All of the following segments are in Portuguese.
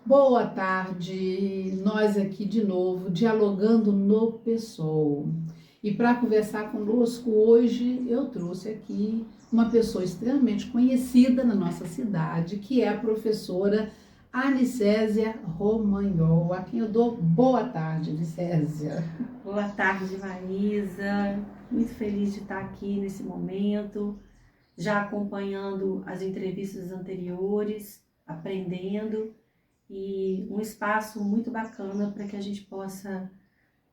Boa tarde, nós aqui de novo, dialogando no PSOL. E para conversar conosco hoje, eu trouxe aqui uma pessoa extremamente conhecida na nossa cidade, que é a professora Anicésia Romagnol, a quem eu dou boa tarde, Anicésia. Boa tarde, Maísa. Muito feliz de estar aqui nesse momento, já acompanhando as entrevistas anteriores, aprendendo e um espaço muito bacana para que a gente possa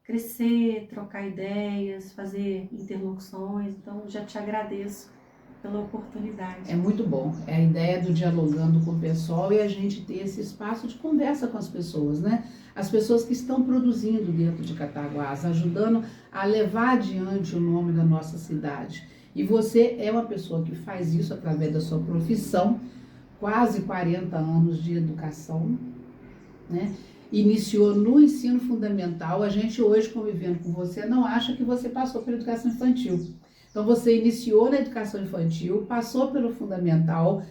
crescer, trocar ideias, fazer interlocuções. Então, já te agradeço pela oportunidade. É muito bom, é a ideia do dialogando com o pessoal e a gente ter esse espaço de conversa com as pessoas, né? As pessoas que estão produzindo dentro de Cataguás, ajudando a levar adiante o nome da nossa cidade. E você é uma pessoa que faz isso através da sua profissão, quase 40 anos de educação, né? Iniciou no ensino fundamental, a gente hoje convivendo com você não acha que você passou pela educação infantil. Então você iniciou na educação infantil, passou pelo fundamental,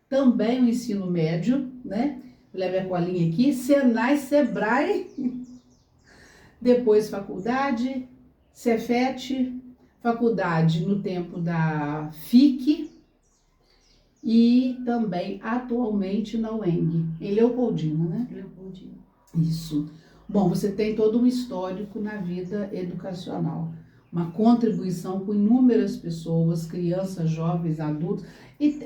também o ensino médio, né? Leve a colinha aqui, Senai, Sebrae, depois faculdade, Cefet, faculdade no tempo da FIC e também atualmente na UENG, em Leopoldina, né? Leopoldina. Isso. Bom, você tem todo um histórico na vida educacional, uma contribuição com inúmeras pessoas, crianças, jovens, adultos. E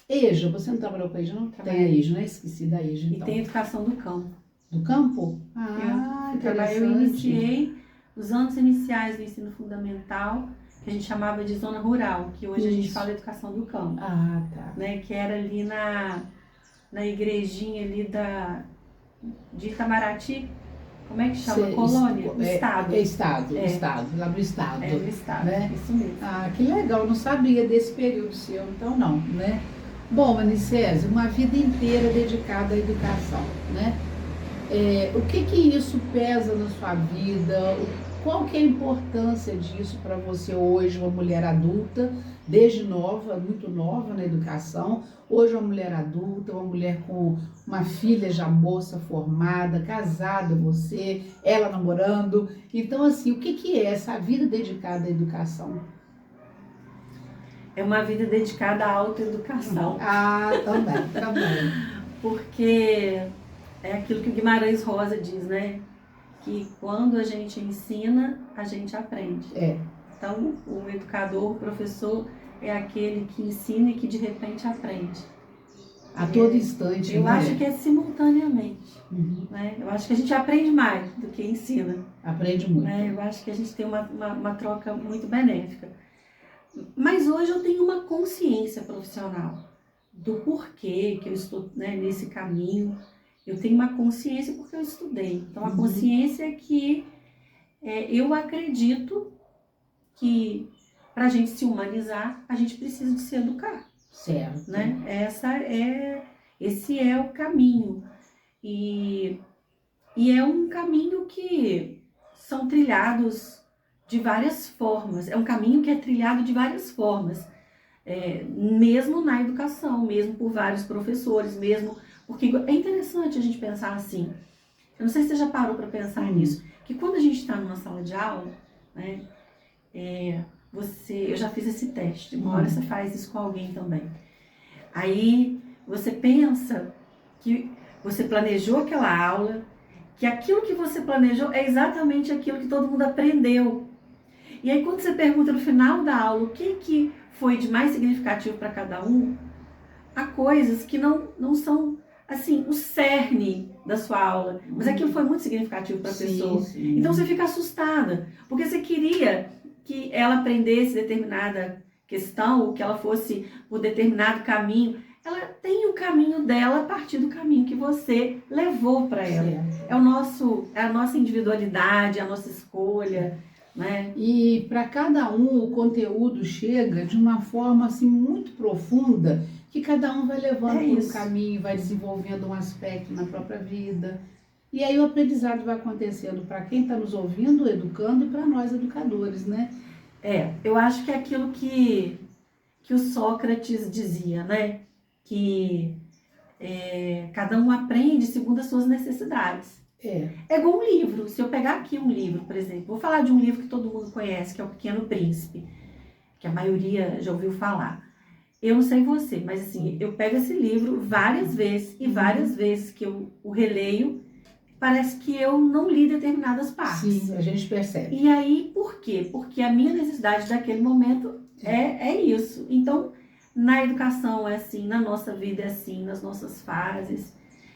EJA, você não trabalhou com a EJA, não? Tem a EJA, né? Esqueci da EJA, E então. tem educação do campo. Do campo? Ah, Eu interessante. iniciei os anos iniciais do ensino fundamental, que a gente chamava de zona rural, que hoje a gente Isso. fala educação do campo, Ah, tá. né? Que era ali na igrejinha ali de Itamaraty, como é que chama? Colônia? No estado. Estado, lá no estado. No estado, né? isso mesmo. Ah, que legal, não sabia desse período seu, então não, né? Bom, Anicésia, uma vida inteira dedicada à educação, né? O que isso pesa na sua vida? Qual que é a importância disso para você hoje, uma mulher adulta, desde nova, muito nova na educação, hoje uma mulher adulta, uma mulher com uma filha já moça, formada, casada, você, ela namorando. Então, assim, o que é essa vida dedicada à educação? É uma vida dedicada à autoeducação. Ah, também. Porque é aquilo que o Guimarães Rosa diz, né? Que quando a gente ensina, a gente aprende. Então, o educador, o professor, é aquele que ensina e que de repente aprende. A todo instante, Eu né? acho que é simultaneamente. Né? Eu acho que a gente aprende mais do que ensina. Aprende muito. Né? Eu acho que a gente tem uma troca muito benéfica. Mas hoje eu tenho uma consciência profissional do porquê que eu estou, né, nesse caminho. Eu tenho uma consciência porque eu estudei. Então, a consciência é que eu acredito que para a gente se humanizar, a gente precisa de se educar. Certo. Né? Esse é o caminho. E é um caminho que são trilhados de várias formas. É um caminho que é trilhado de várias formas. Mesmo na educação, mesmo por vários professores, mesmo... Porque é interessante a gente pensar assim. Eu não sei se você já parou para pensar nisso. Que quando a gente está numa sala de aula, né, eu já fiz esse teste. Uma hora você faz isso com alguém também. Aí você pensa que você planejou aquela aula, que aquilo que você planejou é exatamente aquilo que todo mundo aprendeu. E aí quando você pergunta no final da aula o que foi de mais significativo para cada um, há coisas que não são, assim, o cerne da sua aula, mas aquilo foi muito significativo para a pessoa. Sim. Então você fica assustada, porque você queria que ela aprendesse determinada questão, ou que ela fosse por determinado caminho. Ela tem o caminho dela a partir do caminho que você levou para ela. É a nossa individualidade, a nossa escolha, né? E para cada um o conteúdo chega de uma forma assim muito profunda, que cada um vai levando por um caminho, vai desenvolvendo um aspecto na própria vida. E aí o aprendizado vai acontecendo para quem está nos ouvindo, educando, e para nós educadores, né? Eu acho que é aquilo que o Sócrates dizia, né? Que cada um aprende segundo as suas necessidades. É igual um livro. Se eu pegar aqui um livro, por exemplo, vou falar de um livro que todo mundo conhece, que é O Pequeno Príncipe, que a maioria já ouviu falar. Eu não sei você, mas assim, eu pego esse livro várias vezes e várias vezes que eu o releio, parece que eu não li determinadas partes. Sim, a gente percebe. E aí, por quê? Porque a minha necessidade daquele momento é isso. Então, na educação é assim, na nossa vida é assim, nas nossas fases.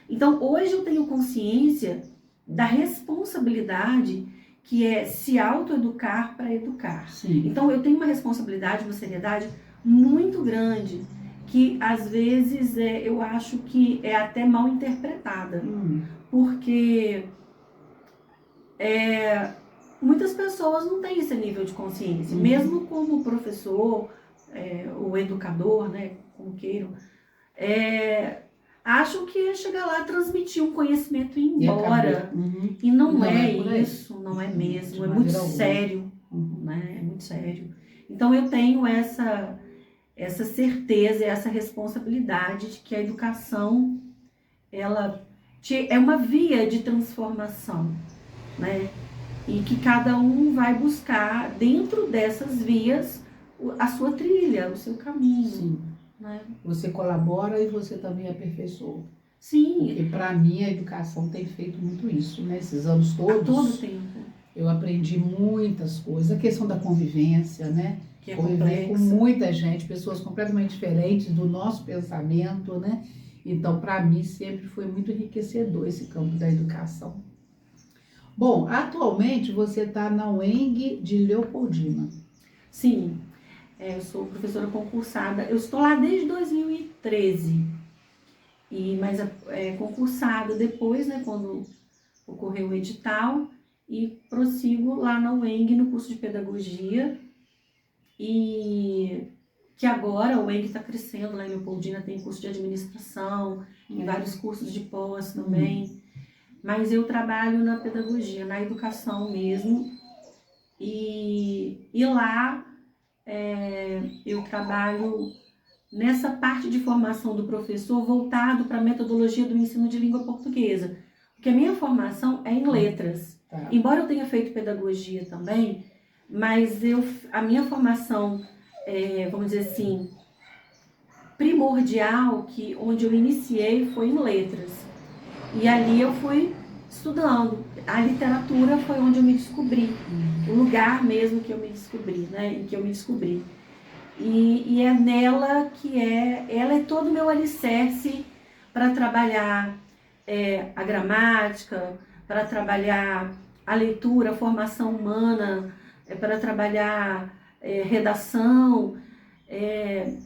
Então, hoje eu tenho consciência da responsabilidade que é se autoeducar para educar. Sim. Então, eu tenho uma responsabilidade, uma seriedade muito grande, que às vezes eu acho que é até mal interpretada. Porque muitas pessoas não têm esse nível de consciência, mesmo como professor, o educador, né, como queiram, acham que é chegar lá, transmitir um conhecimento e ir embora. E não é isso, não é mesmo, é muito sério, né, é muito sério. Então eu tenho essa certeza, essa responsabilidade de que a educação, ela é uma via de transformação, né? E que cada um vai buscar dentro dessas vias a sua trilha, o seu caminho. Sim. Né? Você colabora e você também aperfeiçoa. Sim. Porque para mim a educação tem feito muito isso, né? Esses anos todos. A todo tempo. Eu aprendi muitas coisas. A questão da convivência, né? Que é conviver complexa. com muita gente, pessoas completamente diferentes do nosso pensamento, né? Então, para mim, sempre foi muito enriquecedor esse campo da educação. Bom, atualmente você está na UENG de Leopoldina. Sim, eu sou professora concursada. Eu estou lá desde 2013, mas concursada depois, né, quando ocorreu o edital, e prossigo lá na UENG no curso de pedagogia. E que agora o UENG está crescendo, lá em Leopoldina tem curso de administração, e vários cursos de pós também. Mas eu trabalho na pedagogia, na educação mesmo. E lá eu trabalho nessa parte de formação do professor voltado para a metodologia do ensino de língua portuguesa. Porque a minha formação é em letras. Tá. Embora eu tenha feito pedagogia também, mas a minha formação, vamos dizer assim, primordial, onde eu iniciei, foi em letras. E ali eu fui estudando. A literatura foi onde eu me descobri. O lugar mesmo que eu me descobri, né? Em que eu me descobri. E é nela que ela é todo o meu alicerce para trabalhar a gramática, para trabalhar a leitura, a formação humana, para trabalhar redação,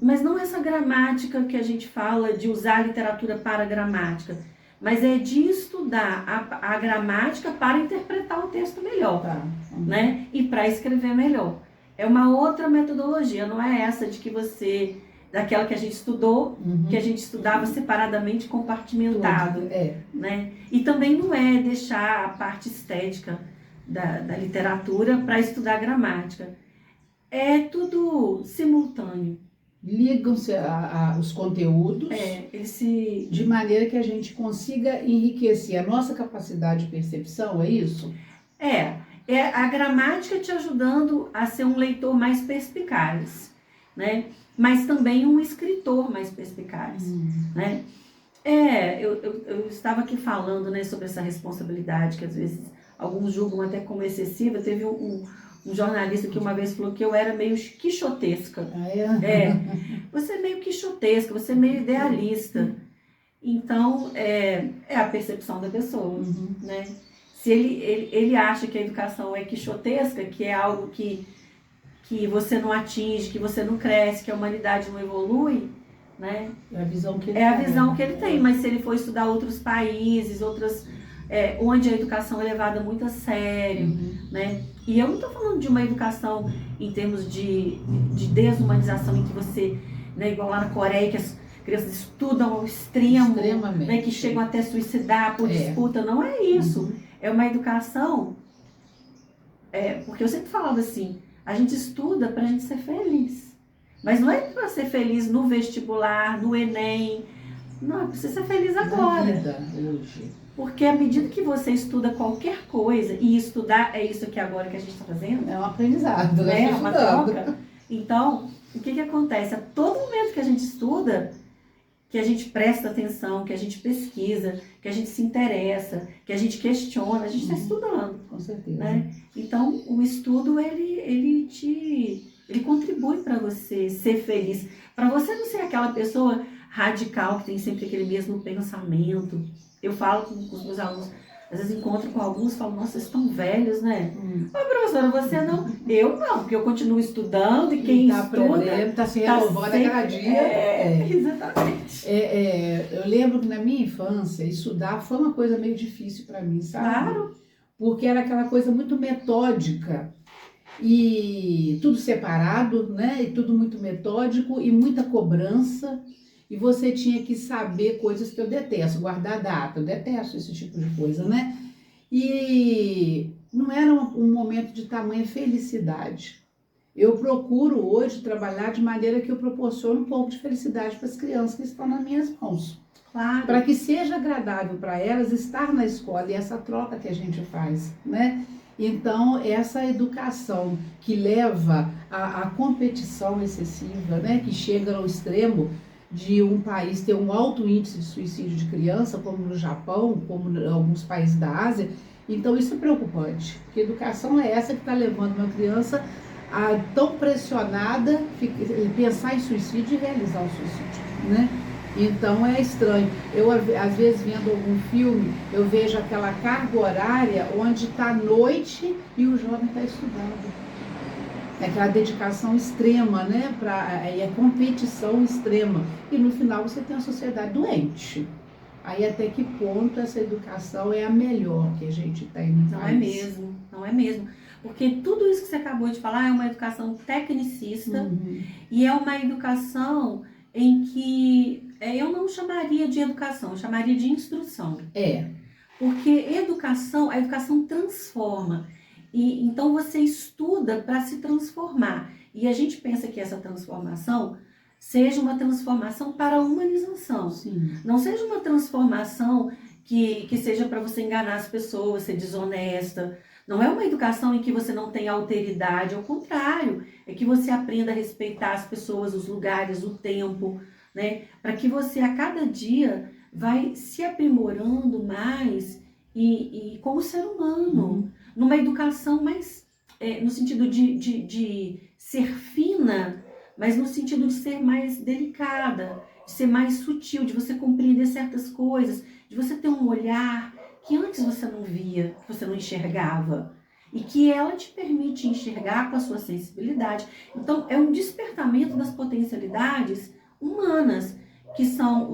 mas não essa gramática que a gente fala de usar a literatura para a gramática, mas é de estudar a gramática para interpretar o texto melhor, né? E para escrever melhor. É uma outra metodologia, não é essa de que daquela que a gente estudou, que a gente estudava separadamente, compartimentado, né? E também não é deixar a parte estética da literatura para estudar gramática. É tudo simultâneo. Ligam-se os conteúdos de maneira que a gente consiga enriquecer a nossa capacidade de percepção, é isso? É a gramática te ajudando a ser um leitor mais perspicaz, né? Mas também um escritor mais perspicaz, né? Eu estava aqui falando, né, sobre essa responsabilidade que às vezes alguns julgam até como excessiva. Teve um jornalista que uma vez falou que eu era meio quixotesca. Você é meio quixotesca, você é meio idealista. Então, é a percepção da pessoa, né? Se ele acha que a educação é quixotesca, que é algo que você não atinge, que você não cresce, que a humanidade não evolui, né? É a visão que ele tem. É a visão que ele tem, mas se ele for estudar outros países, onde a educação é levada muito a sério, né? E eu não estou falando de uma educação em termos de desumanização, em que você, né, igual lá na Coreia, que as crianças estudam ao extremo, né, que chegam até suicidar por disputa. Não é isso. É uma educação, porque eu sempre falava assim, a gente estuda para a gente ser feliz. Mas não é para ser feliz no vestibular, no Enem, Não, precisa ser feliz na agora. vida hoje. Porque à medida que você estuda qualquer coisa, e estudar é isso aqui agora que a gente está fazendo, É um aprendizado, né? né? É uma troca. Então, o que acontece? A todo momento que a gente estuda, que a gente presta atenção, que a gente pesquisa, que a gente se interessa, que a gente questiona, a gente está estudando. Com certeza. Né? Então, o estudo, ele contribui para você ser feliz. Para você não ser aquela pessoa radical que tem sempre aquele mesmo pensamento. Eu falo com os meus alunos, às vezes encontro com alguns e falo, nossa, vocês estão velhos, né? Professora, você não? Eu não, porque eu continuo estudando e quem tá estuda aprendendo, tá se renovando a cada dia. Exatamente. Eu lembro que na minha infância, estudar foi uma coisa meio difícil para mim, sabe? Claro. Porque era aquela coisa muito metódica e tudo separado, né? E tudo muito metódico e muita cobrança. E você tinha que saber coisas que eu detesto, guardar data, eu detesto esse tipo de coisa, né? E não era um momento de tamanha felicidade. Eu procuro hoje trabalhar de maneira que eu proporcione um pouco de felicidade para as crianças que estão nas minhas mãos. Claro. Para que seja agradável para elas estar na escola e essa troca que a gente faz, né? Então, essa educação que leva à competição excessiva, né? Que chega ao extremo de um país ter um alto índice de suicídio de criança, como no Japão, como em alguns países da Ásia. Então, isso é preocupante, porque a educação é essa que está levando uma criança a tão pressionada pensar em suicídio e realizar o suicídio, né? Então é estranho. Eu, às vezes, vendo algum filme, eu vejo aquela carga horária onde está noite e o jovem está estudando. É aquela dedicação extrema, né? E a competição extrema. E no final você tem uma sociedade doente. Aí até que ponto essa educação é a melhor que a gente tem no Não país? é mesmo, não é mesmo. Porque tudo isso que você acabou de falar é uma educação tecnicista e é uma educação em que eu não chamaria de educação, eu chamaria de instrução. Porque a educação transforma. E então você estuda para se transformar. E a gente pensa que essa transformação seja uma transformação para a humanização. Sim. Não seja uma transformação que seja para você enganar as pessoas, ser desonesta. Não é uma educação em que você não tem alteridade, ao contrário, é que você aprenda a respeitar as pessoas, os lugares, o tempo, né? Para que você a cada dia vai se aprimorando mais e como ser humano, numa educação mais, no sentido de ser fina, mas no sentido de ser mais delicada, de ser mais sutil, de você compreender certas coisas, de você ter um olhar que antes você não via, que você não enxergava, e que ela te permite enxergar com a sua sensibilidade. Então, é um despertamento das potencialidades humanas, que são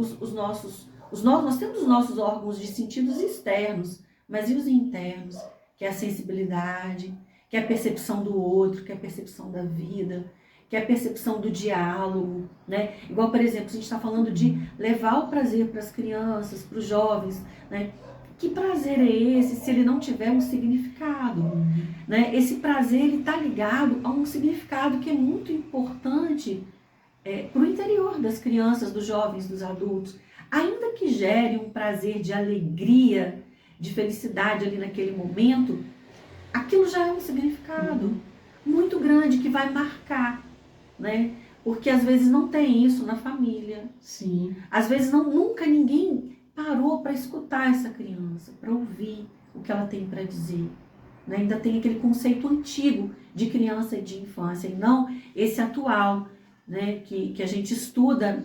nós temos os nossos órgãos de sentidos externos, mas e os internos, que é a sensibilidade, que é a percepção do outro, que é a percepção da vida, que é a percepção do diálogo, né? Igual, por exemplo, a gente está falando de levar o prazer para as crianças, para os jovens, né? Que prazer é esse se ele não tiver um significado? Né? Esse prazer está ligado a um significado que é muito importante para o interior das crianças, dos jovens, dos adultos. Ainda que gere um prazer de alegria, de felicidade ali naquele momento, aquilo já é um significado muito grande que vai marcar, né? Porque às vezes não tem isso na família. Sim. Às vezes nunca ninguém parou para escutar essa criança, para ouvir o que ela tem para dizer. Né? Ainda tem aquele conceito antigo de criança e de infância, e não esse atual, né? que a gente estuda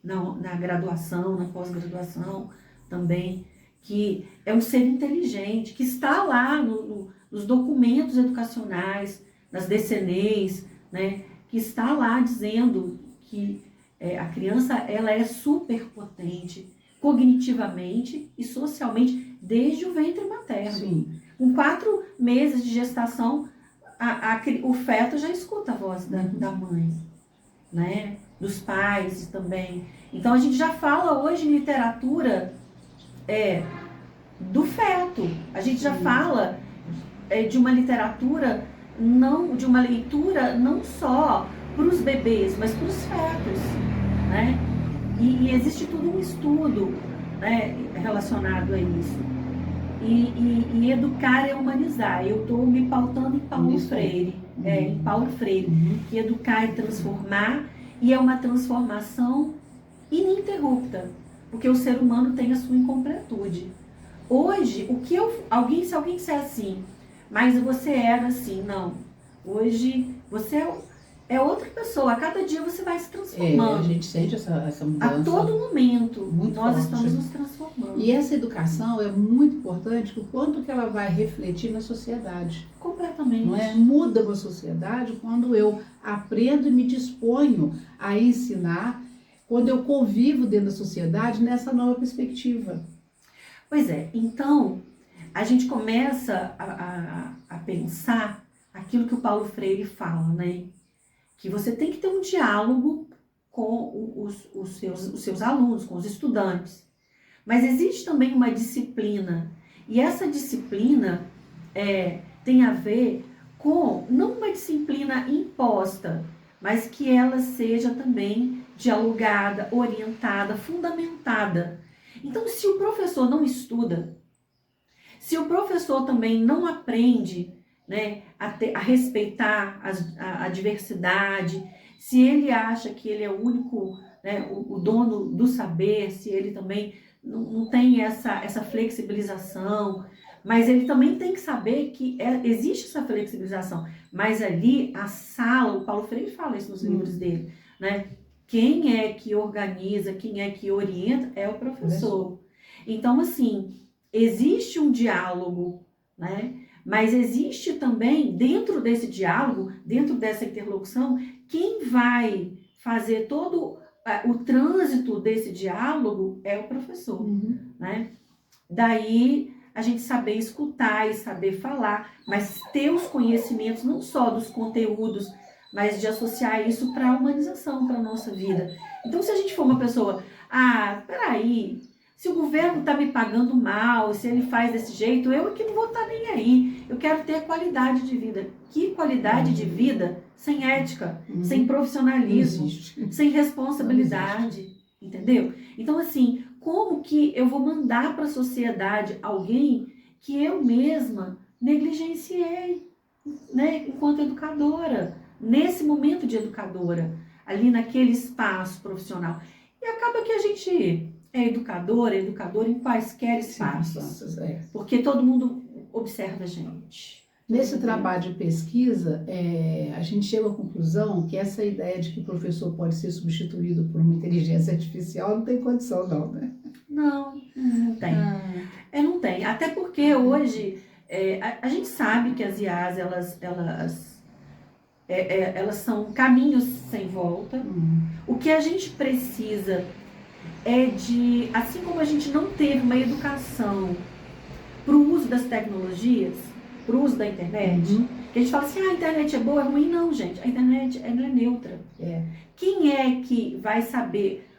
na graduação, na pós-graduação também, que é um ser inteligente, que está lá nos documentos educacionais, nas DCNEs, né? Que está lá dizendo que a criança ela é superpotente cognitivamente e socialmente desde o ventre materno. Sim. Com 4 meses de gestação, o feto já escuta a voz da mãe, né? Dos pais também. Então a gente já fala hoje em literatura do feto. A gente já fala de uma literatura, de uma leitura não só para os bebês, mas para os fetos, né? E existe todo um estudo, né, relacionado a isso. E educar é humanizar. Eu estou me pautando em Paulo Freire. Em Paulo Freire. Que educar é transformar, e é uma transformação ininterrupta, porque o ser humano tem a sua incompletude. Hoje, se alguém disser assim, mas você era assim, não. Hoje você é outra pessoa. A cada dia você vai se transformando. A gente sente essa mudança. A todo momento muito nós forte. estamos nos transformando. E essa educação é muito importante, o quanto que ela vai refletir na sociedade. Completamente. Não é? Muda uma sociedade quando eu aprendo e me disponho a ensinar, quando eu convivo dentro da sociedade nessa nova perspectiva. Pois é, então a gente começa a pensar aquilo que o Paulo Freire fala, né? Que você tem que ter um diálogo com os seus alunos, com os estudantes. Mas existe também uma disciplina, e essa disciplina tem a ver com, não uma disciplina imposta, mas que ela seja também dialogada, orientada, fundamentada. Então, se o professor não estuda, se o professor também não aprende, né, a respeitar a diversidade, se ele acha que ele é o único, né, o dono do saber, se ele também não tem essa flexibilização, mas ele também tem que saber que existe essa flexibilização. Mas ali, a sala, o Paulo Freire fala isso nos livros dele, né? Quem é que organiza, quem é que orienta é o professor. Então, assim, existe um diálogo, né? Mas existe também, dentro desse diálogo, dentro dessa interlocução, quem vai fazer todo o trânsito desse diálogo é o professor, né? Daí a gente saber escutar e saber falar, mas ter os conhecimentos não só dos conteúdos, mas de associar isso para a humanização, para a nossa vida. Então, se a gente for uma pessoa, peraí, se o governo está me pagando mal, se ele faz desse jeito, eu que não vou estar nem aí. Eu quero ter qualidade de vida. Que qualidade de vida sem ética, sem profissionalismo, sem responsabilidade, entendeu? Então, assim, como que eu vou mandar para a sociedade alguém que eu mesma negligenciei, né, enquanto educadora, nesse momento de educadora, ali naquele espaço profissional. E acaba que a gente é educador em quaisquer espaços, porque todo mundo observa a gente. Nesse trabalho de pesquisa, a gente chega à conclusão que essa ideia de que o professor pode ser substituído por uma inteligência artificial não tem condição, não, né? Não tem. Não tem. Até porque hoje a gente sabe que as IAs, elas são caminhos sem volta. O que a gente precisa é de, assim como a gente não teve uma educação para o uso das tecnologias, para o uso da internet, que a gente fala assim, a internet é boa, é ruim. Não, gente, a internet ela é neutra. Quem é que vai saber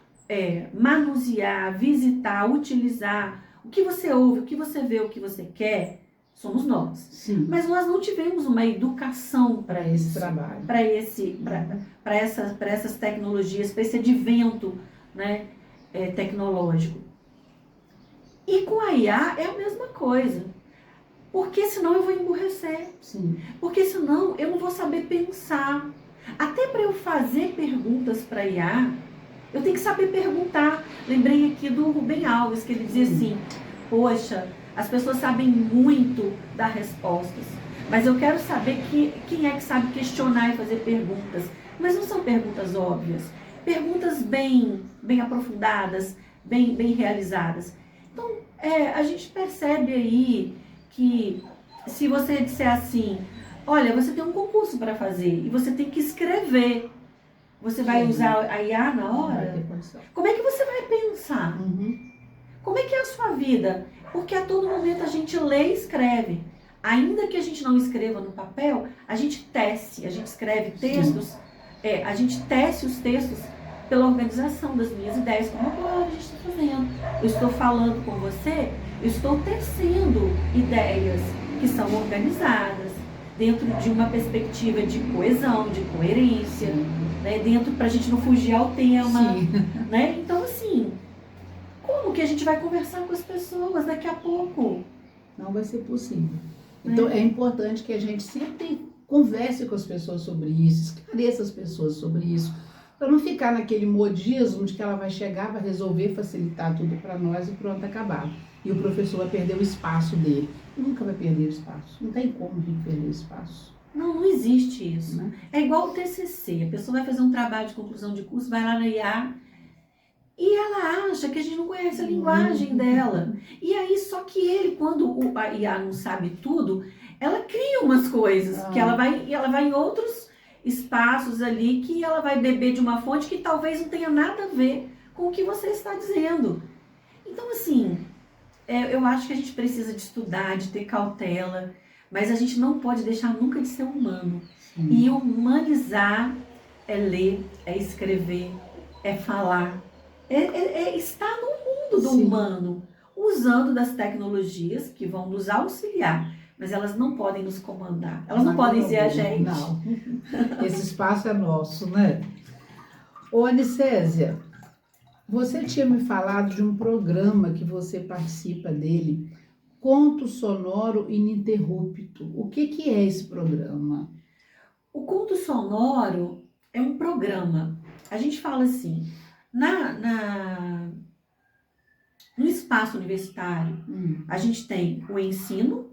manusear, visitar, utilizar o que você ouve, o que você vê, o que você quer? Somos nós. Sim. Mas nós não tivemos uma educação para esse trabalho, para essas tecnologias, para esse advento, né, tecnológico. E com a IA é a mesma coisa. Porque senão eu vou emburrecer. Sim. Porque senão eu não vou saber pensar. Até para eu fazer perguntas para a IA, eu tenho que saber perguntar. Lembrei aqui do Rubem Alves, que ele dizia assim, poxa, as pessoas sabem muito dar respostas, mas eu quero saber quem é que sabe questionar e fazer perguntas. Mas não são perguntas óbvias. Perguntas bem aprofundadas, bem realizadas. Então, a gente percebe aí que se você disser assim, olha, você tem um concurso para fazer e você tem que escrever, você vai usar a IA na hora? Como é que você vai pensar? Como é que é a sua vida? Porque a todo momento a gente lê e escreve. Ainda que a gente não escreva no papel, a gente tece, a gente escreve textos, a gente tece os textos pela organização das minhas ideias, como agora a gente está fazendo. Eu estou falando com você, eu estou tecendo ideias que são organizadas, dentro de uma perspectiva de coesão, de coerência, né? Dentro, para a gente não fugir ao tema, né? Então, gente vai conversar com as pessoas daqui a pouco. Não vai ser possível. Então, é importante que a gente sempre converse com as pessoas sobre isso, esclareça as pessoas sobre isso, para não ficar naquele modismo de que ela vai chegar, vai resolver, facilitar tudo para nós e pronto, acabar. E o professor vai perder o espaço dele. Nunca vai perder o espaço. Não tem como a gente perder o espaço. Não existe isso. Né? É igual o TCC. A pessoa vai fazer um trabalho de conclusão de curso, vai lá na IA e ela acha que a gente não conhece a linguagem dela. E aí, só que ele, quando a IA não sabe tudo, ela cria umas coisas, que ela vai em outros espaços ali, que ela vai beber de uma fonte que talvez não tenha nada a ver com o que você está dizendo. Então, assim, eu acho que a gente precisa de estudar, de ter cautela, mas a gente não pode deixar nunca de ser humano. Sim. E humanizar é ler, é escrever, é falar, é estar no mundo do Sim. humano, usando das tecnologias que vão nos auxiliar, mas elas não podem nos comandar, elas não podem ser a gente. Não, esse espaço é nosso, né? Ô, Anicésia, você tinha me falado de um programa que você participa dele, Conto Sonoro Ininterrupto. O que é esse programa? O Conto Sonoro é um programa, a gente fala assim, no espaço universitário, a gente tem o ensino,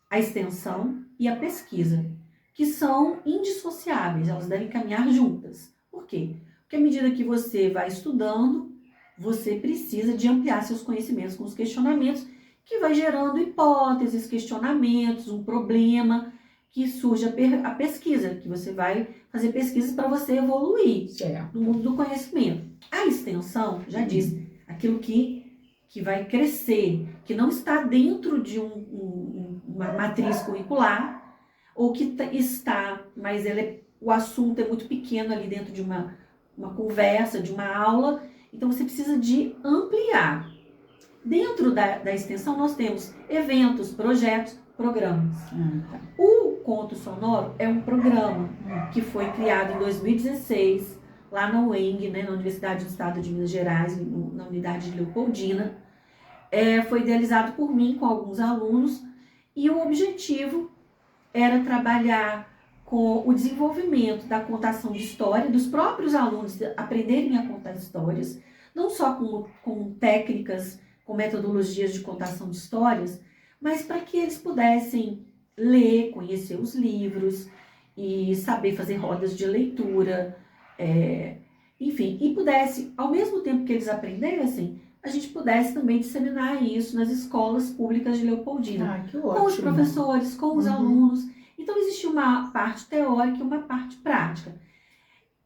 a extensão e a pesquisa, que são indissociáveis, elas devem caminhar juntas. Por quê? Porque à medida que você vai estudando, você precisa de ampliar seus conhecimentos com os questionamentos, que vai gerando hipóteses, questionamentos, um problema, que surge a pesquisa, que você vai fazer pesquisas para você evoluir Certo. no mundo do conhecimento. A extensão, já disse, aquilo que vai crescer, que não está dentro de uma matriz curricular, ou que está, mas o assunto é muito pequeno ali dentro de uma conversa, de uma aula, então você precisa de ampliar. Dentro da extensão nós temos eventos, projetos, programas. Tá. O Conto Sonoro é um programa que foi criado em 2016, lá na UENG, né, na Universidade do Estado de Minas Gerais, na unidade de Leopoldina. Foi idealizado por mim com alguns alunos e o objetivo era trabalhar com o desenvolvimento da contação de história, dos próprios alunos aprenderem a contar histórias, não só com técnicas, com metodologias de contação de histórias, mas para que eles pudessem ler, conhecer os livros e saber fazer rodas de leitura, enfim, e pudesse, ao mesmo tempo que eles aprendessem, a gente pudesse também disseminar isso nas escolas públicas de Leopoldina, Que ótimo. com os professores, com os alunos. Então, existe uma parte teórica e uma parte prática.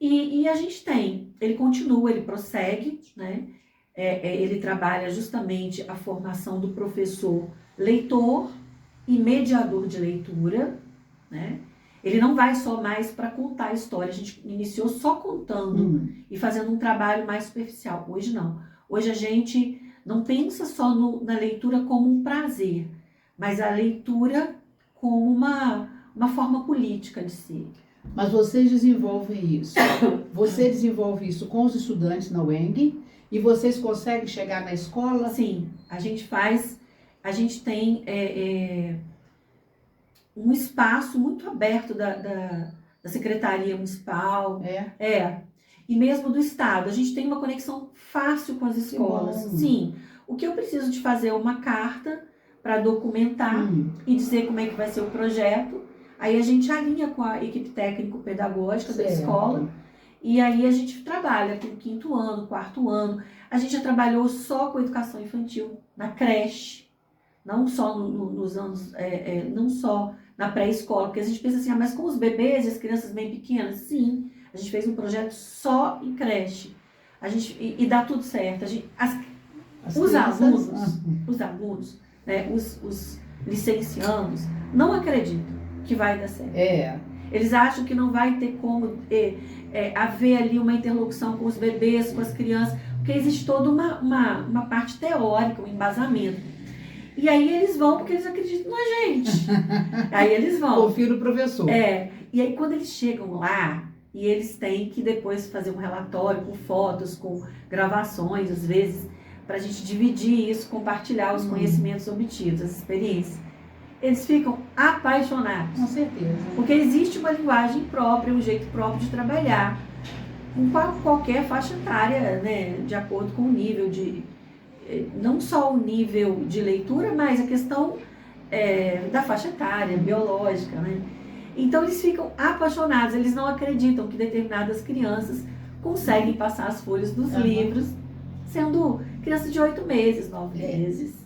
E a gente ele continua, ele prossegue, né? Ele trabalha justamente a formação do professor leitor e mediador de leitura, né? Ele não vai só mais para contar a história, a gente iniciou só contando e fazendo um trabalho mais superficial. Hoje não. Hoje a gente não pensa só na leitura como um prazer, mas a leitura como uma forma política de ser. Mas vocês desenvolvem isso. Você desenvolve isso com os estudantes na UENG e vocês conseguem chegar na escola? Sim, a gente tem um espaço muito aberto da Secretaria Municipal. E mesmo do Estado. A gente tem uma conexão fácil com as escolas. Sim, o que eu preciso de fazer é uma carta para documentar e dizer como é que vai ser o projeto. Aí a gente alinha com a equipe técnico-pedagógica da escola. E aí a gente trabalha com o 5º ano, 4º ano. A gente já trabalhou só com educação infantil, na creche, não só nos anos, não só na pré-escola, porque a gente pensa assim, mas com os bebês e as crianças bem pequenas? Sim, a gente fez um projeto só em creche. E dá tudo certo. Os alunos, né, os licenciados, não acreditam que vai dar certo. Eles acham que não vai ter como haver ali uma interlocução com os bebês, com as crianças, porque existe toda uma parte teórica, um embasamento. E aí eles vão porque eles acreditam na gente. Aí eles vão. Confio no professor. E aí quando eles chegam lá, e eles têm que depois fazer um relatório com fotos, com gravações, às vezes, para a gente dividir isso, compartilhar os conhecimentos obtidos, as experiências. Eles ficam apaixonados. Com certeza. Porque existe uma linguagem própria, um jeito próprio de trabalhar, com qualquer faixa etária, né, de acordo com o nível de... Não só o nível de leitura, mas a questão da faixa etária, biológica, né? Então eles ficam apaixonados, eles não acreditam que determinadas crianças conseguem passar as folhas dos livros, sendo crianças de 8 meses, 9 meses.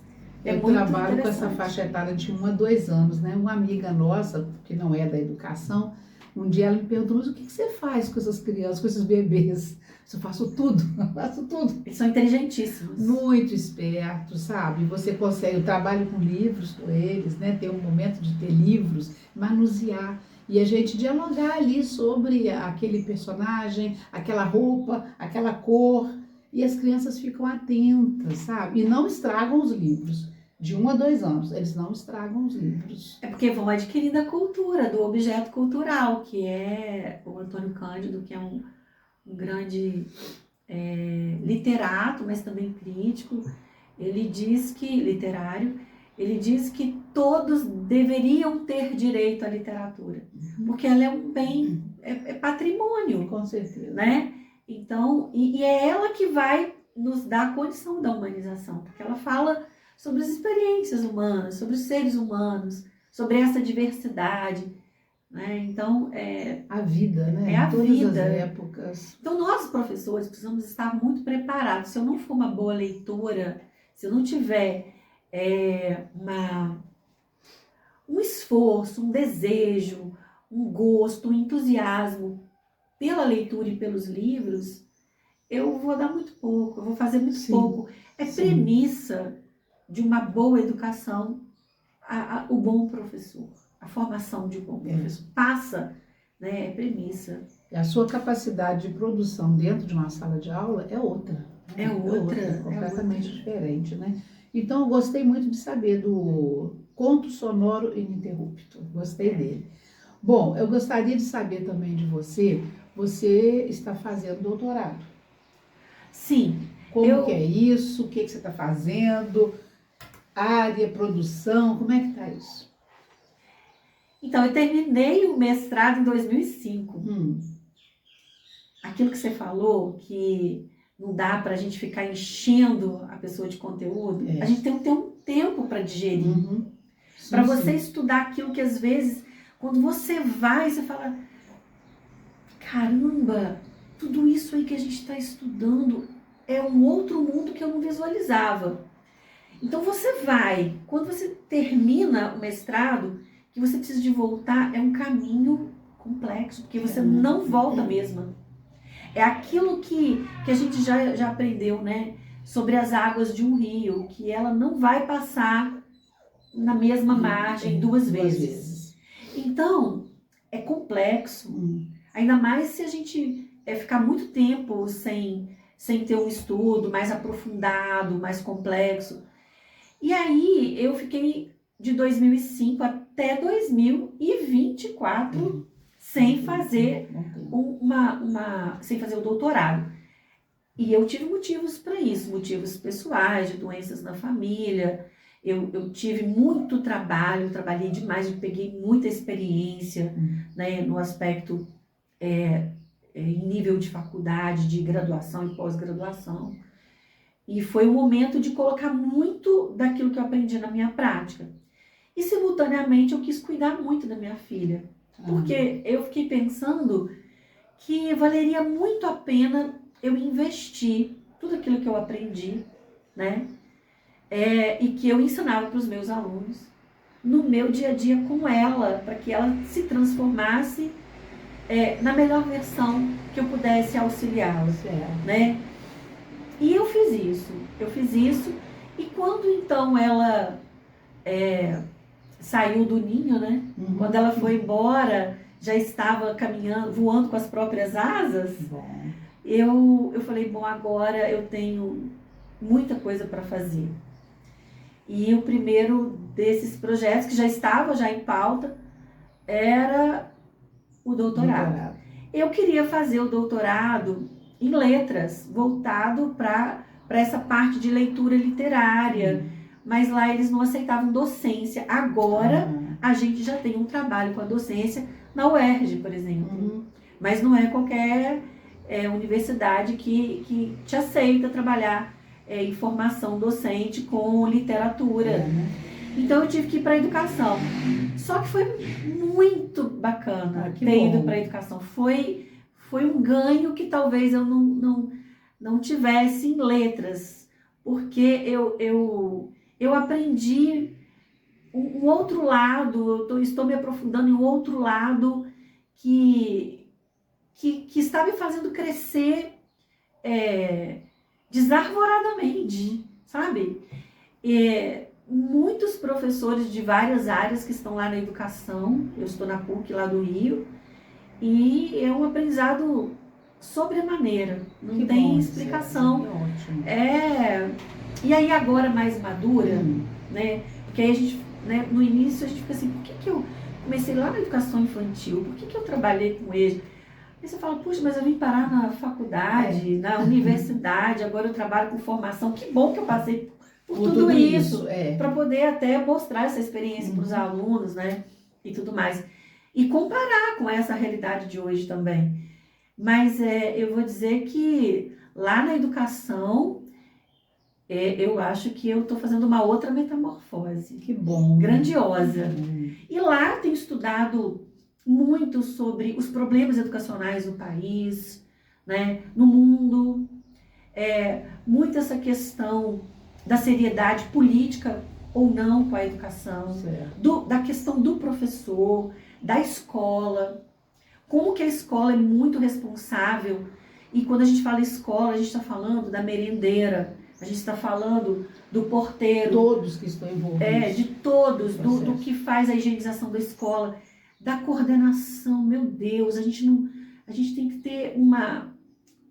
Eu trabalho com essa faixa etária de 1 a 2 anos, né? Uma amiga nossa, que não é da educação, um dia ela me perguntou, mas o que você faz com essas crianças, com esses bebês? Eu faço tudo, faço tudo. Eles são inteligentíssimos. Muito espertos, sabe? Você consegue, eu trabalho com livros com eles, né? Ter um momento de ter livros, manusear. E a gente dialogar ali sobre aquele personagem, aquela roupa, aquela cor. E as crianças ficam atentas, sabe? E não estragam os livros. De 1 a 2 anos, eles não estragam os livros. É porque vão adquirindo a cultura do objeto cultural, que é o Antônio Cândido, que é um grande literato, mas também crítico. Ele diz que, literário, ele diz que todos deveriam ter direito à literatura, porque ela é um bem, é patrimônio. Com certeza. Né? Então, e é ela que vai nos dar a condição da humanização, porque ela fala sobre as experiências humanas, sobre os seres humanos, sobre essa diversidade, né? Então, a vida, né? É a em todas vida. as épocas. Então, nós, professores, precisamos estar muito preparados. Se eu não for uma boa leitora, se eu não tiver um esforço, um desejo, um gosto, um entusiasmo pela leitura e pelos livros, eu vou dar muito pouco, eu vou fazer muito pouco. É premissa de uma boa educação o bom professor, a formação de um bom professor. Passa, né, é premissa. E a sua capacidade de produção dentro de uma sala de aula é outra. Né? É outra. Completamente diferente, né? Então, eu gostei muito de saber do conto sonoro ininterrupto. Gostei dele. Bom, eu gostaria de saber também de você, você está fazendo doutorado. Sim. Como que é isso? O que você está fazendo? Área, produção, como é que está isso? Então, eu terminei o mestrado em 2005. Aquilo que você falou, que não dá para a gente ficar enchendo a pessoa de conteúdo, a gente tem que ter um tempo para digerir. Para você estudar aquilo que às vezes, quando você vai, você fala, caramba, tudo isso aí que a gente está estudando é um outro mundo que eu não visualizava. Então você vai, quando você termina o mestrado, que você precisa de voltar, é um caminho complexo, porque você não volta mesmo. É aquilo que a gente já aprendeu, né? Sobre as águas de um rio, que ela não vai passar na mesma margem duas vezes. Então, é complexo. Ainda mais se a gente ficar muito tempo sem ter um estudo mais aprofundado, mais complexo. E aí, eu fiquei de 2005 até 2024 sem fazer sem fazer o doutorado. E eu tive motivos para isso, motivos pessoais, de doenças na família. Eu tive muito trabalho, trabalhei demais, eu peguei muita experiência, né, no aspecto em nível de faculdade, de graduação e pós-graduação. E foi o momento de colocar muito daquilo que eu aprendi na minha prática. E, simultaneamente, eu quis cuidar muito da minha filha. Porque eu fiquei pensando que valeria muito a pena eu investir tudo aquilo que eu aprendi, né? E que eu ensinava para os meus alunos no meu dia a dia com ela, para que ela se transformasse na melhor versão que eu pudesse auxiliá-la, né? E eu fiz isso, e quando então ela saiu do ninho, né? Quando ela foi embora, já estava caminhando, voando com as próprias asas, eu falei, bom, agora eu tenho muita coisa para fazer. E o primeiro desses projetos, que já estava em pauta, era o doutorado. Eu queria fazer o doutorado em letras, voltado para para essa parte de leitura literária, mas lá eles não aceitavam docência. Agora a gente já tem um trabalho com a docência na UERJ, por exemplo. Mas não é qualquer universidade que te aceita trabalhar em formação docente com literatura. Então eu tive que ir para a educação. Só que foi muito bacana ter ido para a educação. Foi um ganho que talvez eu não tivesse em letras, porque eu aprendi um outro lado, eu estou me aprofundando em um outro lado que está me fazendo crescer desarvoradamente, sabe? Muitos professores de várias áreas que estão lá na educação, eu estou na PUC lá do Rio, e é um aprendizado sobremaneira, não tem explicação. E aí agora mais madura, né? Porque aí a gente, né, no início a gente fica assim, por que eu comecei lá na educação infantil? Por que eu trabalhei com ele? Aí você fala, puxa, mas eu vim parar na faculdade, na universidade, agora eu trabalho com formação. Que bom que eu passei por tudo isso para poder até mostrar essa experiência para os alunos, né? E tudo mais. E comparar com essa realidade de hoje também. Mas eu vou dizer que lá na educação, eu acho que eu estou fazendo uma outra metamorfose. Que bom. Grandiosa. E lá tenho estudado muito sobre os problemas educacionais no país, né, no mundo. Muito essa questão da seriedade política ou não com a educação, da questão do professor, da escola, como que a escola é muito responsável. E quando a gente fala escola, a gente está falando da merendeira, a gente está falando do porteiro. Todos que estão envolvidos. De todos, do que faz a higienização da escola, da coordenação. Meu Deus, a gente tem que ter uma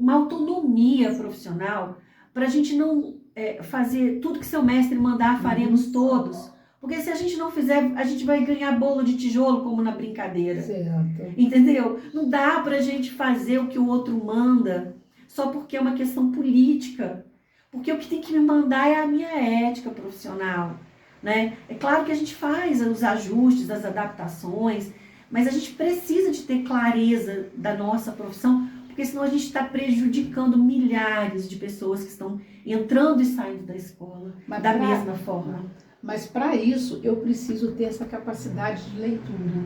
autonomia profissional para a gente não fazer tudo que seu mestre mandar, faremos todos. Porque se a gente não fizer, a gente vai ganhar bolo de tijolo, como na brincadeira. Certo. Entendeu? Não dá pra gente fazer o que o outro manda só porque é uma questão política. Porque o que tem que me mandar é a minha ética profissional, né? É claro que a gente faz os ajustes, as adaptações, mas a gente precisa de ter clareza da nossa profissão, porque senão a gente está prejudicando milhares de pessoas que estão entrando e saindo da escola da mesma forma. Mas para isso eu preciso ter essa capacidade de leitura.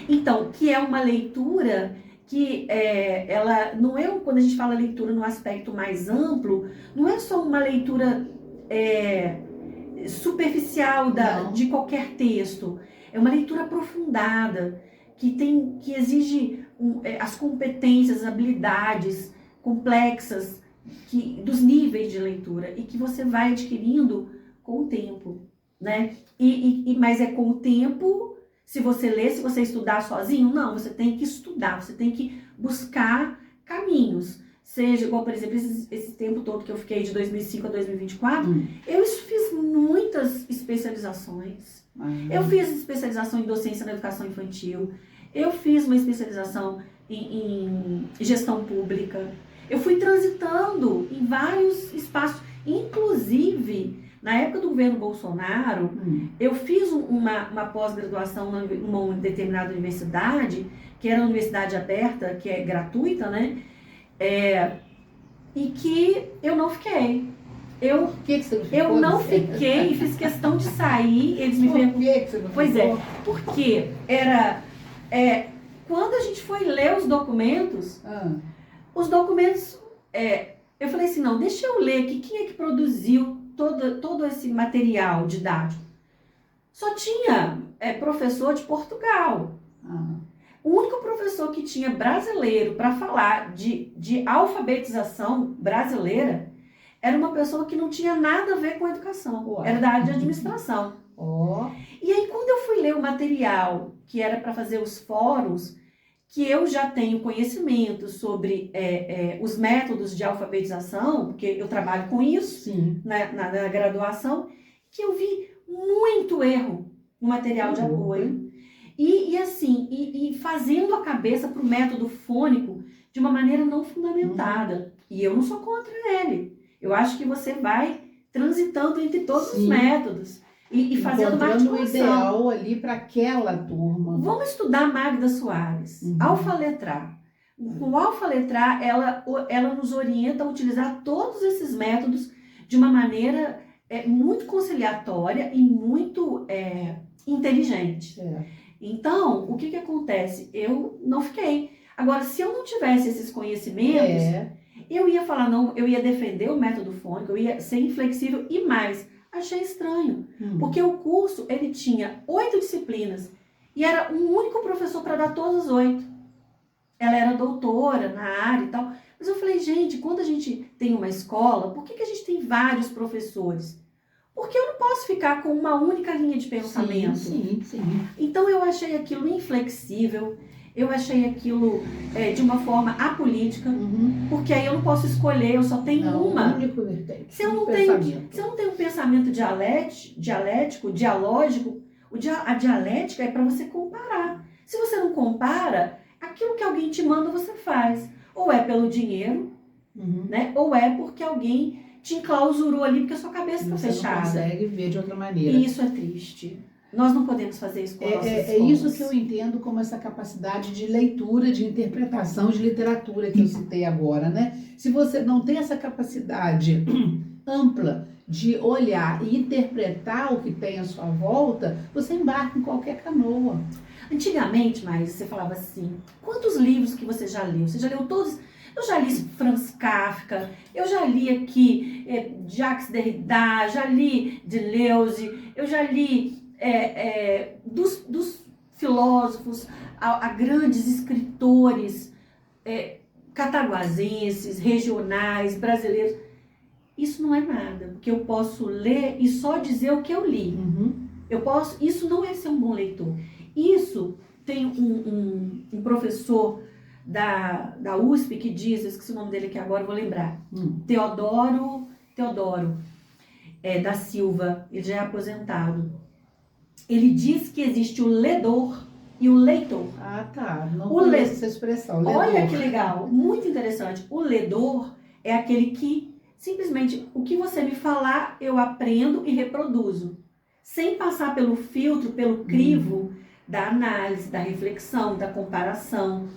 Então, que é uma leitura que ela não é, quando a gente fala leitura no aspecto mais amplo, não é só uma leitura superficial de qualquer texto. É uma leitura aprofundada, que exige as competências, as habilidades complexas dos níveis de leitura e que você vai adquirindo com o tempo, né? Mas é com o tempo, se você ler, se você estudar sozinho, não, você tem que estudar, você tem que buscar caminhos. Seja, igual, por exemplo, esse tempo todo que eu fiquei de 2005 a 2024, eu fiz muitas especializações. Eu fiz especialização em docência na educação infantil, eu fiz uma especialização em gestão pública, eu fui transitando em vários espaços, inclusive na época do governo Bolsonaro, eu fiz uma pós-graduação numa determinada universidade, que era uma universidade aberta, que é gratuita, né? E que eu não fiquei. Eu não fiquei, fiz questão de sair, eles me perguntaram. Por que você não ficou? Pois é, porque quando a gente foi ler os documentos, eu falei assim, não, deixa eu ler aqui, quem é que produziu todo esse material didático? Só tinha professor de Portugal. O único professor que tinha brasileiro para falar de alfabetização brasileira era uma pessoa que não tinha nada a ver com educação. Era da área de administração. E aí, quando eu fui ler o material que era para fazer os fóruns, que eu já tenho conhecimento sobre os métodos de alfabetização, porque eu trabalho com isso na graduação, que eu vi muito erro no material de apoio. E fazendo a cabeça para o método fônico de uma maneira não fundamentada. E eu não sou contra ele. Eu acho que você vai transitando entre todos os Sim. métodos e fazendo uma Encontrando o articulação. ideal ali para aquela turma. Vamos estudar Magda Soares, Uhum. alfaletrar. Com o alfaletrar, ela nos orienta a utilizar todos esses métodos de uma maneira muito conciliatória e muito inteligente. Então, o que acontece? Eu não fiquei. Agora, se eu não tivesse esses conhecimentos, eu ia falar, não, eu ia defender o método fônico, eu ia ser inflexível e mais. Achei estranho, porque o curso, ele tinha 8 disciplinas e era um único professor para dar todas as 8. Ela era doutora na área e tal. Mas eu falei, gente, quando a gente tem uma escola, por que a gente tem vários professores? Porque eu não posso ficar com uma única linha de pensamento. Sim. Então eu achei aquilo inflexível, eu achei aquilo de uma forma apolítica, porque aí eu não posso escolher, eu só tenho uma. Único vertente. Se eu não tenho um pensamento dialético, dialógico, a dialética é para você comparar. Se você não compara, aquilo que alguém te manda você faz. Ou é pelo dinheiro, né? Ou é porque alguém te enclausurou ali porque a sua cabeça está fechada. Você não consegue ver de outra maneira. E isso é triste. Nós não podemos fazer isso com nossas escolas. É isso que eu entendo como essa capacidade de leitura, de interpretação de literatura que eu citei agora, né? Se você não tem essa capacidade ampla de olhar e interpretar o que tem à sua volta, você embarca em qualquer canoa. Antigamente, mas você falava assim, quantos livros que você já leu? Você já leu todos? Eu já li Franz Kafka, eu já li aqui Jacques Derrida, já li Deleuze, eu já li dos filósofos a grandes escritores cataguasenses, regionais, brasileiros. Isso não é nada, porque eu posso ler e só dizer o que eu li. Isso não é ser um bom leitor. Isso tem um professor da USP que diz, eu esqueci o nome dele aqui agora, vou lembrar. Teodoro da Silva, ele já é aposentado. Ele diz que existe o ledor e o leitor. Ah, tá. Não conheço essa expressão. Ledor. Olha que legal, muito interessante. O ledor é aquele que simplesmente o que você me falar, eu aprendo e reproduzo. Sem passar pelo filtro, pelo crivo da análise, da reflexão, da comparação,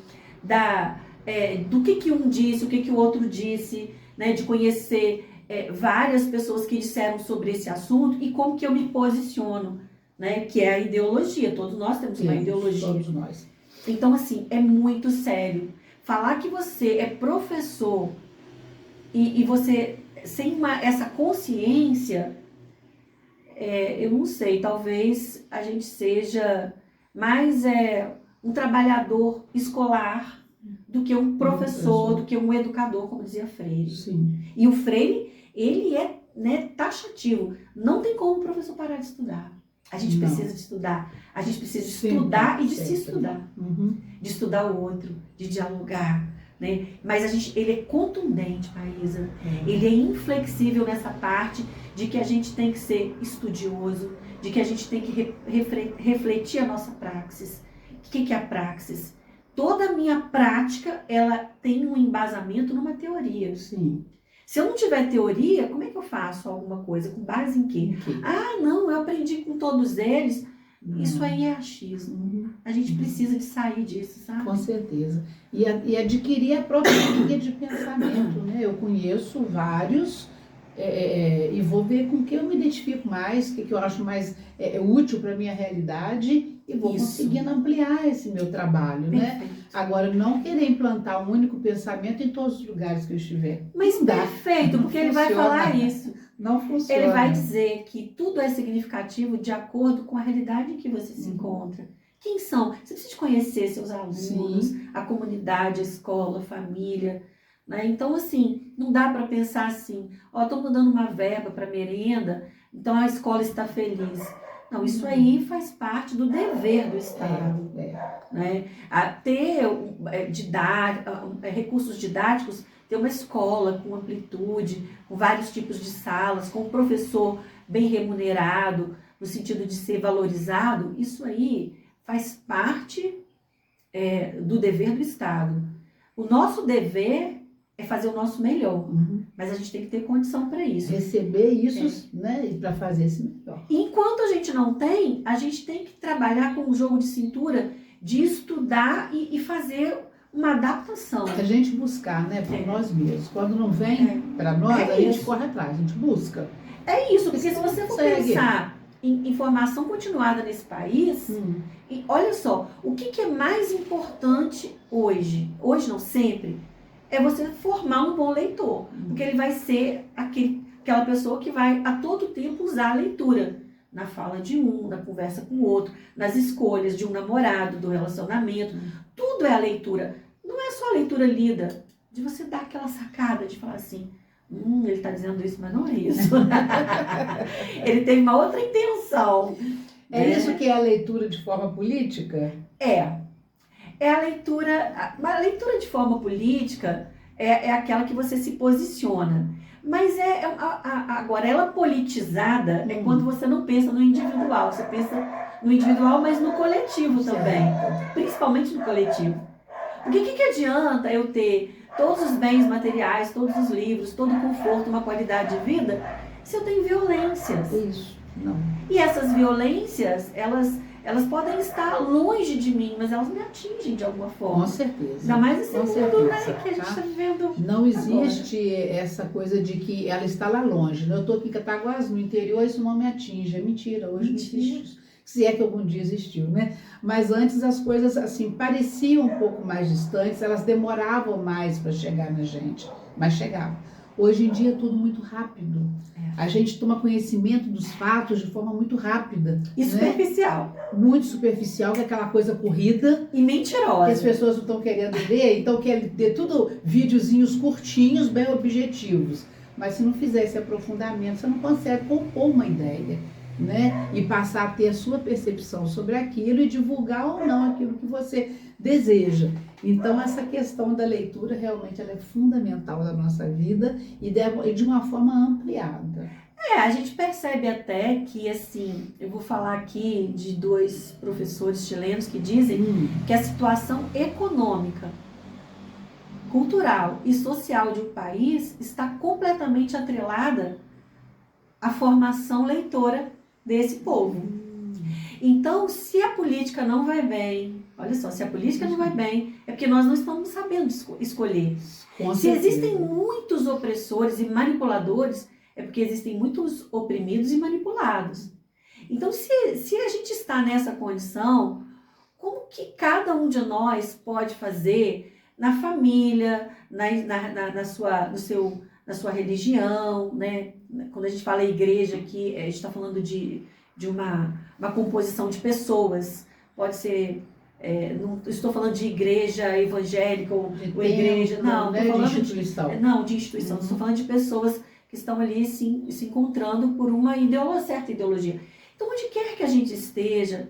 do que um disse, o que o outro disse, né, de conhecer várias pessoas que disseram sobre esse assunto e como que eu me posiciono, né, que é a ideologia. Todos nós temos uma ideologia. Todos nós. Então, assim, é muito sério. Falar que você é professor e você, sem essa consciência, eu não sei, talvez a gente seja mais um trabalhador escolar do que um professor, do que um educador, como dizia Freire. Sim. E o Freire, ele é taxativo. Não tem como o professor parar de estudar. A gente precisa de estudar. A gente precisa de estudar e de se estudar. De estudar o outro, de dialogar. Né? Mas ele é contundente, Maísa. Ele é inflexível nessa parte de que a gente tem que ser estudioso, de que a gente tem que refletir a nossa praxis. O que é a praxis? Toda a minha prática, ela tem um embasamento numa teoria. Sim. Se eu não tiver teoria, como é que eu faço alguma coisa? Com base em quê? Ah, não, eu aprendi com todos eles. Isso aí é achismo. A gente precisa de sair disso, sabe? Com certeza. E adquirir a própria linha de pensamento, né? Eu conheço vários e vou ver com que eu me identifico mais, o que eu acho mais útil para a minha realidade e vou conseguindo ampliar esse meu trabalho, né? Agora, não querer implantar um único pensamento em todos os lugares que eu estiver. Mas perfeito, porque ele vai falar isso. Não funciona. Ele vai dizer que tudo é significativo de acordo com a realidade em que você se encontra. Quem são? Você precisa conhecer seus alunos, a comunidade, a escola, a família. Né? Então, assim, não dá para pensar assim, estamos dando uma verba para merenda, então a escola está feliz. Não, isso aí faz parte do dever do Estado. Né? Ter recursos didáticos, ter uma escola com amplitude, com vários tipos de salas, com um professor bem remunerado, no sentido de ser valorizado, isso aí faz parte do dever do Estado. O nosso dever é fazer o nosso melhor. Mas a gente tem que ter condição para isso. Receber isso, né? E para fazer esse melhor. Enquanto a gente não tem, a gente tem que trabalhar com um jogo de cintura, de estudar e fazer uma adaptação. A gente buscar, né? Por nós mesmos. Quando não vem para nós, a gente corre atrás, a gente busca. É isso, porque se você for pensar em formação continuada nesse país, e olha só, o que é mais importante hoje não sempre, é você formar um bom leitor. Porque ele vai ser aquela pessoa que vai a todo tempo usar a leitura. Na fala de um, na conversa com o outro, nas escolhas de um namorado, do relacionamento. Tudo é a leitura. Não é só a leitura lida, de você dar aquela sacada, de falar assim, ele está dizendo isso, mas não é isso. Ele tem uma outra intenção. É isso que é a leitura de forma política? É a leitura... A leitura de forma política é aquela que você se posiciona. Mas agora, ela politizada é quando você não pensa no individual. Você pensa no individual, mas no coletivo também. Principalmente no coletivo. Porque o que adianta eu ter todos os bens materiais, todos os livros, todo o conforto, uma qualidade de vida, se eu tenho violências? Isso, não. E essas violências, elas podem estar longe de mim, mas elas me atingem de alguma forma. Com certeza. Ainda mais esse mundo, certeza, né, que a gente está vivendo. Não existe essa coisa de que ela está lá longe. Eu estou aqui em Cataguás, no interior, isso não me atinge. É mentira, hoje não existe isso. Se é que algum dia existiu, né? Mas antes as coisas, assim, pareciam um pouco mais distantes, elas demoravam mais para chegar na gente, mas chegavam. Hoje em dia é tudo muito rápido. A gente toma conhecimento dos fatos de forma muito rápida. E superficial. Muito superficial, que é aquela coisa corrida. E mentirosa. Que as pessoas não estão querendo ver, então querem ter tudo videozinhos curtinhos, bem objetivos. Mas se não fizer esse aprofundamento, você não consegue compor uma ideia, né? E passar a ter a sua percepção sobre aquilo e divulgar ou não aquilo que você deseja. Então, essa questão da leitura realmente ela é fundamental na nossa vida e de uma forma ampliada. A gente percebe até que, assim, eu vou falar aqui de 2 professores chilenos que dizem que a situação econômica, cultural e social de um país está completamente atrelada à formação leitora desse povo. Então, se a política não vai bem, olha só, se a política não vai bem, é porque nós não estamos sabendo escolher. Se existem muitos opressores e manipuladores, é porque existem muitos oprimidos e manipulados. Então, se a gente está nessa condição, como que cada um de nós pode fazer na família, na sua religião, né? Quando a gente fala igreja aqui, a gente está falando de uma composição de pessoas, pode ser, não estou falando de igreja evangélica ou igreja, não, né? Estou falando de instituição. De instituição, estou falando de pessoas que estão ali se encontrando por uma certa ideologia. Então, onde quer que a gente esteja,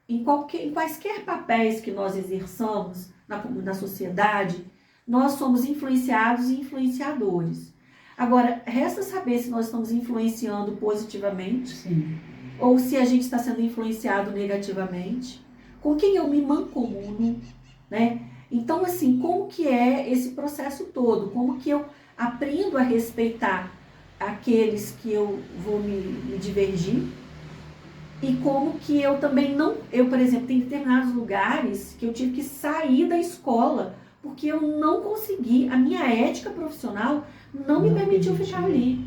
em quaisquer papéis que nós exerçamos na sociedade, nós somos influenciados e influenciadores. Agora, resta saber se nós estamos influenciando positivamente. Sim. Ou se a gente está sendo influenciado negativamente, com quem eu me mancomuno, né? Então, assim, como que é esse processo todo? Como que eu aprendo a respeitar aqueles que eu vou me divergir? E como que eu também por exemplo, tem determinados lugares que eu tive que sair da escola, porque eu não consegui, a minha ética profissional não me permitiu ficar ali.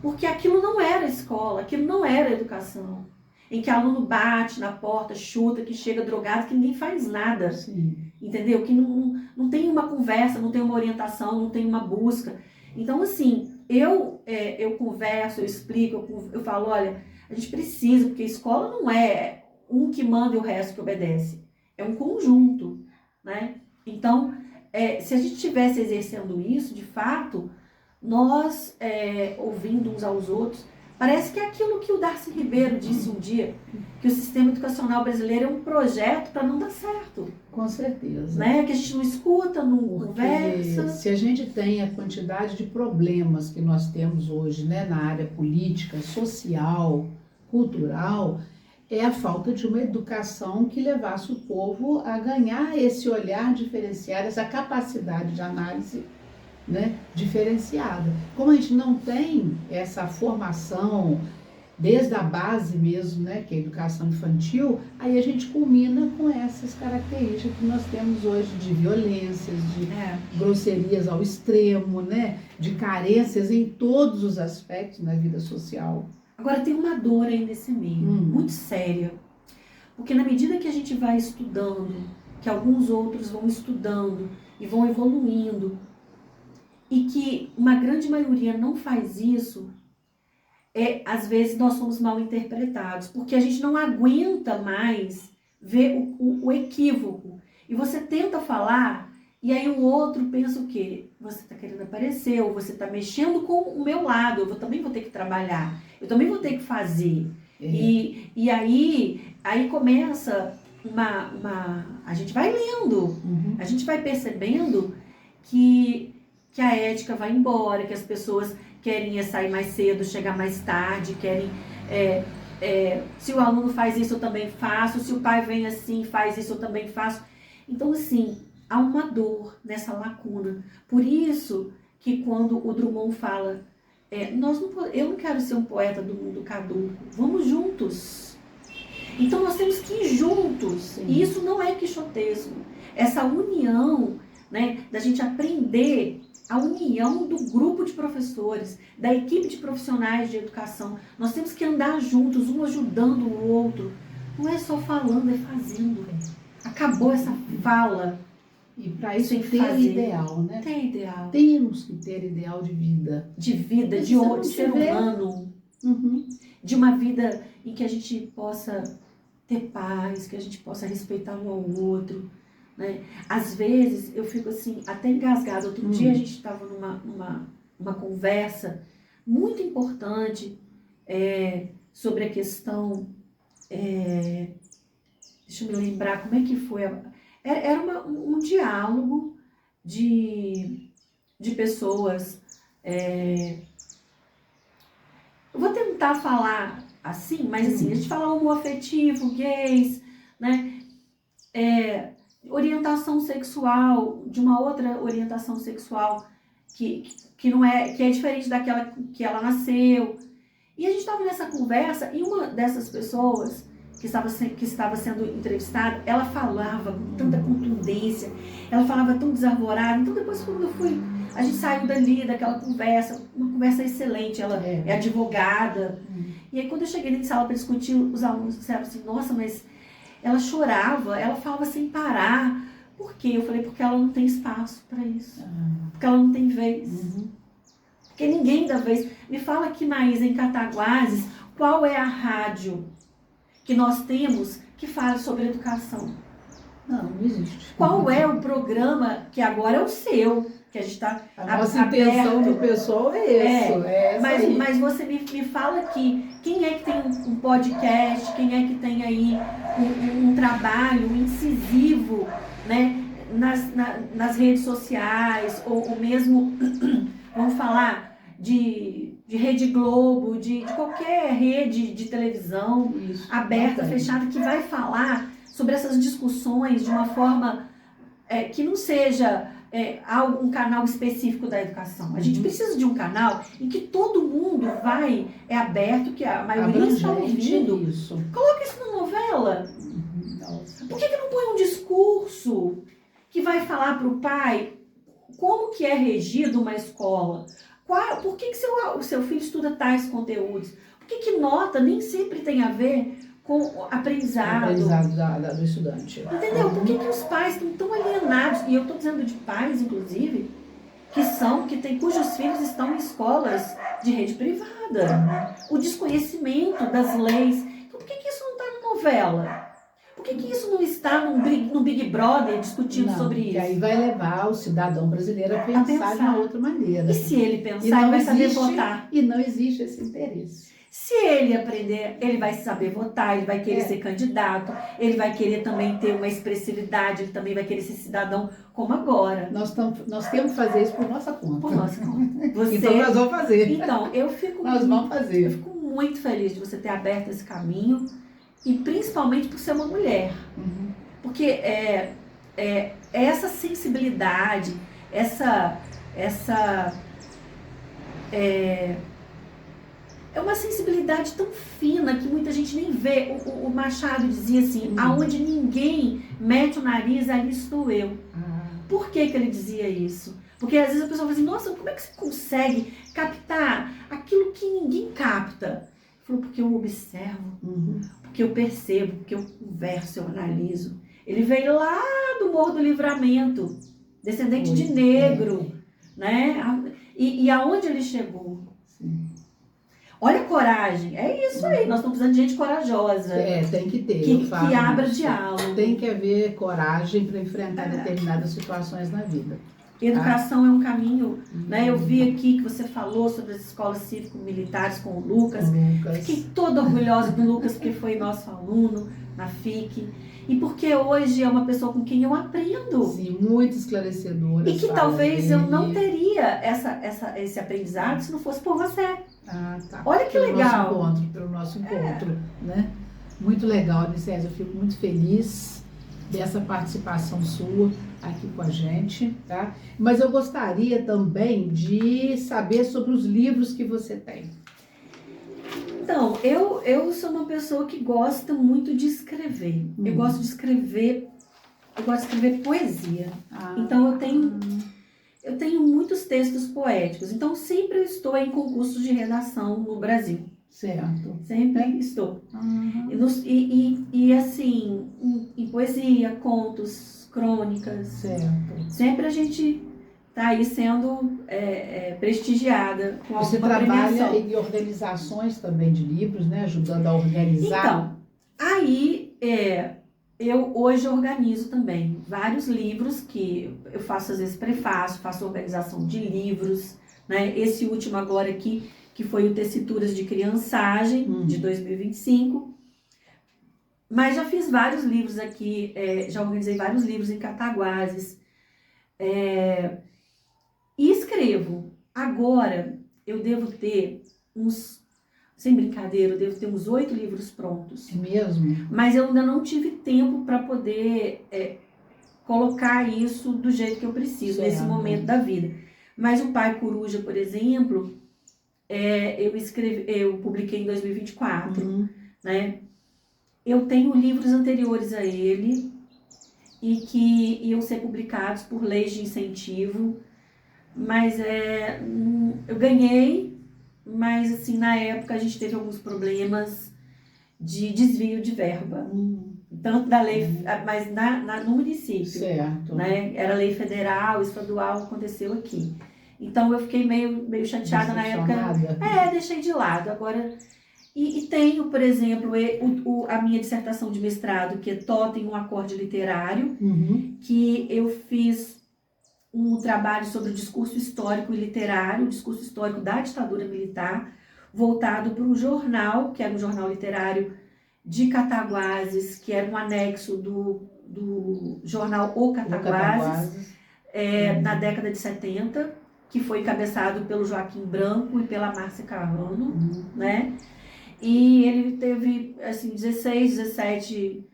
Porque aquilo não era escola, aquilo não era educação. Em que aluno bate na porta, chuta, que chega drogado, que ninguém faz nada. Sim. Entendeu? Que não tem uma conversa, não tem uma orientação, não tem uma busca. Então, assim, eu converso, eu explico, eu falo, olha, a gente precisa, porque a escola não é um que manda e o resto que obedece. É um conjunto, né? Então, se a gente estivesse exercendo isso, de fato, nós, ouvindo uns aos outros, parece que é aquilo que o Darcy Ribeiro disse um dia, que o sistema educacional brasileiro é um projeto para não dar certo. Com certeza. Né? Que a gente não escuta, não conversa. Se a gente tem a quantidade de problemas que nós temos hoje, né, na área política, social, cultural, é a falta de uma educação que levasse o povo a ganhar esse olhar diferenciado, essa capacidade de análise, né, diferenciada. Como a gente não tem essa formação desde a base mesmo, né, que é a educação infantil, aí a gente culmina com essas características que nós temos hoje de violências, de grosserias ao extremo, né, de carências em todos os aspectos na vida social. Agora tem uma dor aí nesse meio, muito séria, porque na medida que a gente vai estudando, que alguns outros vão estudando e vão evoluindo, e que uma grande maioria não faz isso, às vezes nós somos mal interpretados, porque a gente não aguenta mais ver o equívoco. E você tenta falar, e aí o outro pensa o quê? Você está querendo aparecer, ou você está mexendo com o meu lado, eu também vou ter que trabalhar, eu também vou ter que fazer. E aí começa a gente vai lendo, a gente vai percebendo que a ética vai embora, que as pessoas querem sair mais cedo, chegar mais tarde, querem... se o aluno faz isso, eu também faço. Se o pai vem assim, faz isso, eu também faço. Então, assim, há uma dor nessa lacuna. Por isso que quando o Drummond fala, eu não quero ser um poeta do mundo caduco, vamos juntos. Então, nós temos que ir juntos. Sim. E isso não é quixotesco. Essa união, né, da gente aprender... A união do grupo de professores, da equipe de profissionais de educação. Nós temos que andar juntos, um ajudando o outro. Não é só falando, é fazendo. Acabou essa fala. E para isso tem que ter ideal, né? Tem ideal. Temos que ter ideal de vida. De vida, de ser humano. De uma vida em que a gente possa ter paz, que a gente possa respeitar um ao outro. Né? Às vezes eu fico assim, até engasgada. Outro dia a gente estava numa conversa muito importante sobre a questão, deixa eu me lembrar como é que foi. Era um diálogo de pessoas. Eu vou tentar falar assim, mas assim, a gente fala homoafetivo, gays, né? Orientação sexual, de uma outra orientação sexual que é diferente daquela que ela nasceu. E a gente estava nessa conversa e uma dessas pessoas que estava sendo entrevistada, ela falava com tanta contundência, ela falava tão desarvorada. Então depois quando a gente saiu dali daquela conversa, uma conversa excelente, ela é advogada. E aí quando eu cheguei na sala para discutir, os alunos disseram assim, nossa, mas ela chorava, ela falava sem parar. Por quê? Eu falei, porque ela não tem espaço para isso. Porque ela não tem vez. Porque ninguém dá vez. Me fala aqui, Maísa, em Cataguases, qual é a rádio que nós temos que fala sobre educação? Não existe. Qual é o programa, que agora é o seu, que a gente está aberto? A nossa intenção do pessoal é isso. Mas você me fala aqui, quem é que tem um podcast, quem é que tem aí um trabalho incisivo, né, nas redes sociais, ou mesmo, vamos falar, de Rede Globo, de qualquer rede de televisão aberta, fechada, que vai falar sobre essas discussões de uma forma que não seja um canal específico da educação. A gente precisa de um canal em que todo mundo é aberto, que a maioria está ouvindo. Isso. Coloca isso na novela. Por que não põe um discurso que vai falar para o pai como que é regido uma escola? Por que o seu filho estuda tais conteúdos? Por que nota nem sempre tem a ver com o aprendizado? Do estudante. Entendeu? Por que os pais estão tão alienados? E eu estou dizendo de pais, inclusive, cujos filhos estão em escolas de rede privada. O desconhecimento das leis. Então, por que isso não está na novela? Por que isso não está no Big Brother discutindo sobre isso? Que aí vai levar o cidadão brasileiro a pensar de uma outra maneira. E se ele pensar, ele vai saber votar. E não existe esse interesse. Se ele aprender, ele vai saber votar, ele vai querer ser candidato, ele vai querer também ter uma expressividade, ele também vai querer ser cidadão como agora. Nós temos que fazer isso por nossa conta. Por nossa conta. Então nós vamos fazer. Então, eu fico muito feliz de você ter aberto esse caminho. e principalmente por ser uma mulher. Uhum. Porque essa sensibilidade, essa é uma sensibilidade tão fina que muita gente nem vê. O Machado dizia assim, aonde ninguém mete o nariz, ali estou eu. Por que ele dizia isso? Porque às vezes a pessoa fala assim, nossa, como é que você consegue captar aquilo que ninguém capta? Ele falou, porque eu observo, porque eu percebo, porque eu converso, eu analiso. Ele veio lá do Morro do Livramento, descendente de negro, né? E aonde ele chegou? Sim. Olha a coragem, é isso aí, nós estamos precisando de gente corajosa. Tem que ter. Que abra diálogo. Tem que haver coragem para enfrentar determinadas situações na vida. Educação é um caminho, né? Eu vi aqui que você falou sobre as escolas cívico-militares com o Lucas. Fiquei toda orgulhosa do Lucas, porque foi nosso aluno na FIC. E porque hoje é uma pessoa com quem eu aprendo. Sim, muito esclarecedora. E que talvez eu não teria esse aprendizado se não fosse por você. Tá. Olha que legal. Pelo nosso encontro, né? Muito legal, Anicésia. Eu fico muito feliz dessa participação sua aqui com a gente, tá? Mas eu gostaria também de saber sobre os livros que você tem. Então, eu sou uma pessoa que gosta muito de escrever. Eu gosto de escrever poesia. Então, eu tenho muitos textos poéticos. Então, sempre eu estou em concursos de redação no Brasil. Certo. Sempre estou. E assim, em poesia, contos, crônicas. Certo. Sempre a gente está aí sendo prestigiada com alguma premiação. Você trabalha premiação. em organizações também de livros, né? Ajudando a organizar. Então, aí eu hoje organizo também vários livros que eu faço às vezes prefácio, faço organização de livros, né? Esse último agora aqui, que foi o Tessituras de Criançagem, de 2025. Mas já fiz vários livros aqui, já organizei vários livros em Cataguases. E escrevo. Agora, eu devo ter sem brincadeira, eu devo ter uns 8 livros prontos. É mesmo? Mas eu ainda não tive tempo para poder colocar isso do jeito que eu preciso, nesse momento da vida. Mas o Pai Coruja, por exemplo, eu publiquei em 2024, né? Eu tenho livros anteriores a ele e que iam ser publicados por leis de incentivo, mas eu ganhei, mas assim, na época a gente teve alguns problemas de desvio de verba, tanto da lei, mas no município, certo, né? Era lei federal, estadual, aconteceu aqui. Então eu fiquei meio chateada na época. Deixei de lado. Agora, e tenho, por exemplo, a minha dissertação de mestrado, que é Totem, um acorde literário, que eu fiz um trabalho sobre o discurso histórico e literário, o discurso histórico da ditadura militar, voltado para um jornal, que era um jornal literário de Cataguases, que era um anexo do jornal O Cataguases, na década de 70, que foi encabeçado pelo Joaquim Branco e pela Márcia Carrano, né? E ele teve, assim, 16, 17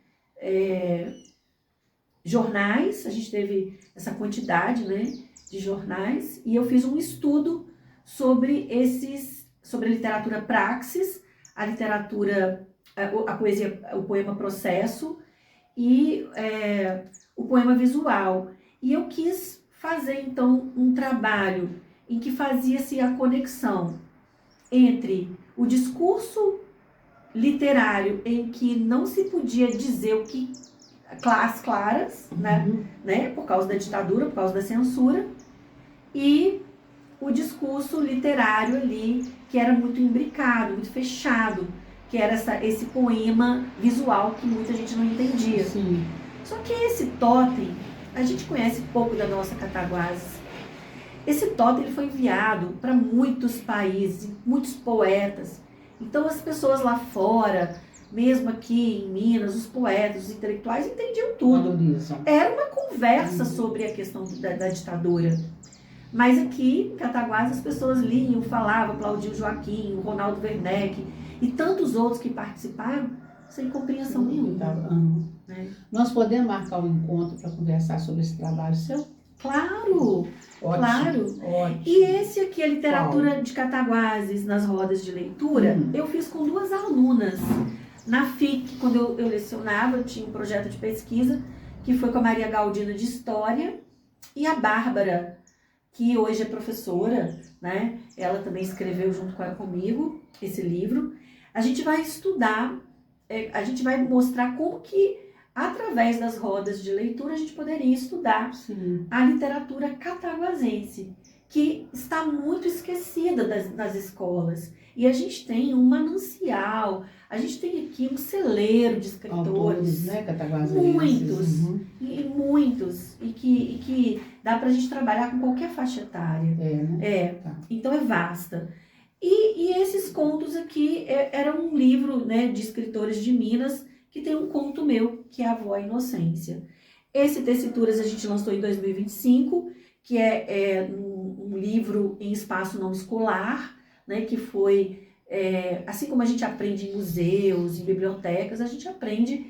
jornais, a gente teve essa quantidade, né, de jornais, e eu fiz um estudo sobre sobre a literatura praxis, a literatura, a poesia, o poema processo e o poema visual. E eu quis fazer, então, um trabalho em que fazia-se a conexão entre o discurso literário, em que não se podia dizer o que as claras, né, por causa da ditadura, por causa da censura, e o discurso literário ali, que era muito imbricado, muito fechado, que era esse poema visual que muita gente não entendia. Sim. Só que esse totem, a gente conhece pouco da nossa Cataguases. Esse totem ele foi enviado para muitos países, muitos poetas. Então as pessoas lá fora, mesmo aqui em Minas, os poetas, os intelectuais entendiam tudo. Valorizam. Era uma conversa sobre a questão da ditadura. Mas aqui em Cataguases as pessoas liam, falavam, Claudinho Joaquim, o Ronaldo Werneck e tantos outros que participaram, sem compreensão nenhuma. Uhum. Né? Nós podemos marcar um encontro para conversar sobre esse trabalho seu? Claro, Ótimo, claro. ótimo. E esse aqui, a literatura de Cataguases nas rodas de leitura, eu fiz com 2 alunas. Na FIC, quando eu lecionava, eu tinha um projeto de pesquisa, que foi com a Maria Galdino de História, e a Bárbara, que hoje é professora, né? Ela também escreveu junto comigo esse livro. A gente vai estudar, a gente vai mostrar como que, através das rodas de leitura, a gente poderia estudar a literatura cataguasense, que está muito esquecida das escolas. E a gente tem um manancial, a gente tem aqui um celeiro de escritores. Autores, né, cataguasenses. Muitos, e muitos. E que dá pra gente trabalhar com qualquer faixa etária. Né? Tá. Então é vasta. E esses contos aqui era um livro, né, de escritores de Minas, que tem um conto meu, que é A Avó à Inocência. Esse Tessituras a gente lançou em 2025, que é um livro em espaço não escolar, né, que foi, assim como a gente aprende em museus, em bibliotecas, a gente aprende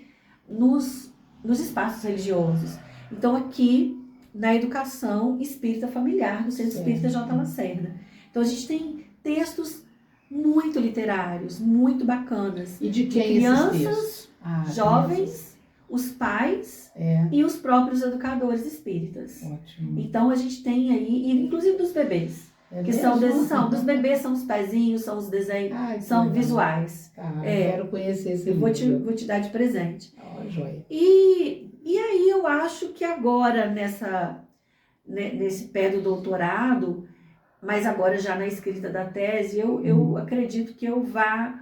nos espaços religiosos. Então aqui, na educação espírita familiar, do Centro Espírita J. Lacerda. Então a gente tem textos muito literários, muito bacanas. E de quem crianças, esses textos? jovens, os pais e os próprios educadores espíritas. Ótimo. Então a gente tem aí, inclusive dos bebês, que são dos bebês, são os pezinhos, são os desenhos, são visuais. Quero conhecer esse livro. Vou te dar de presente. Joia. E aí eu acho que agora, nesse pé do doutorado, mas agora já na escrita da tese, eu acredito que eu vá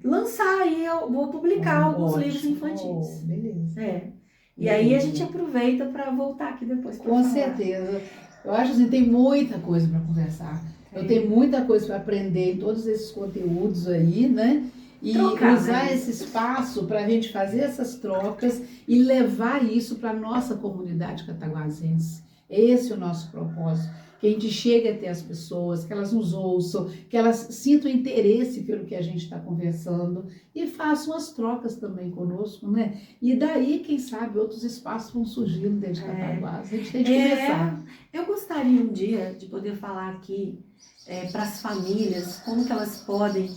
lançar aí, eu vou publicar alguns livros infantis. Beleza. E aí a gente aproveita para voltar aqui depois. Com certeza. Eu acho assim, tem muita coisa para conversar. Eu tenho muita coisa para aprender em todos esses conteúdos aí, né? E usar esse espaço para a gente fazer essas trocas e levar isso para a nossa comunidade cataguasense. Esse é o nosso propósito. Que a gente chegue até as pessoas, que elas nos ouçam, que elas sintam interesse pelo que a gente está conversando e façam as trocas também conosco, né? E daí, quem sabe, outros espaços vão surgindo dentro de Cataguases. A gente tem que começar. Eu gostaria um dia de poder falar aqui para as famílias, como que elas podem,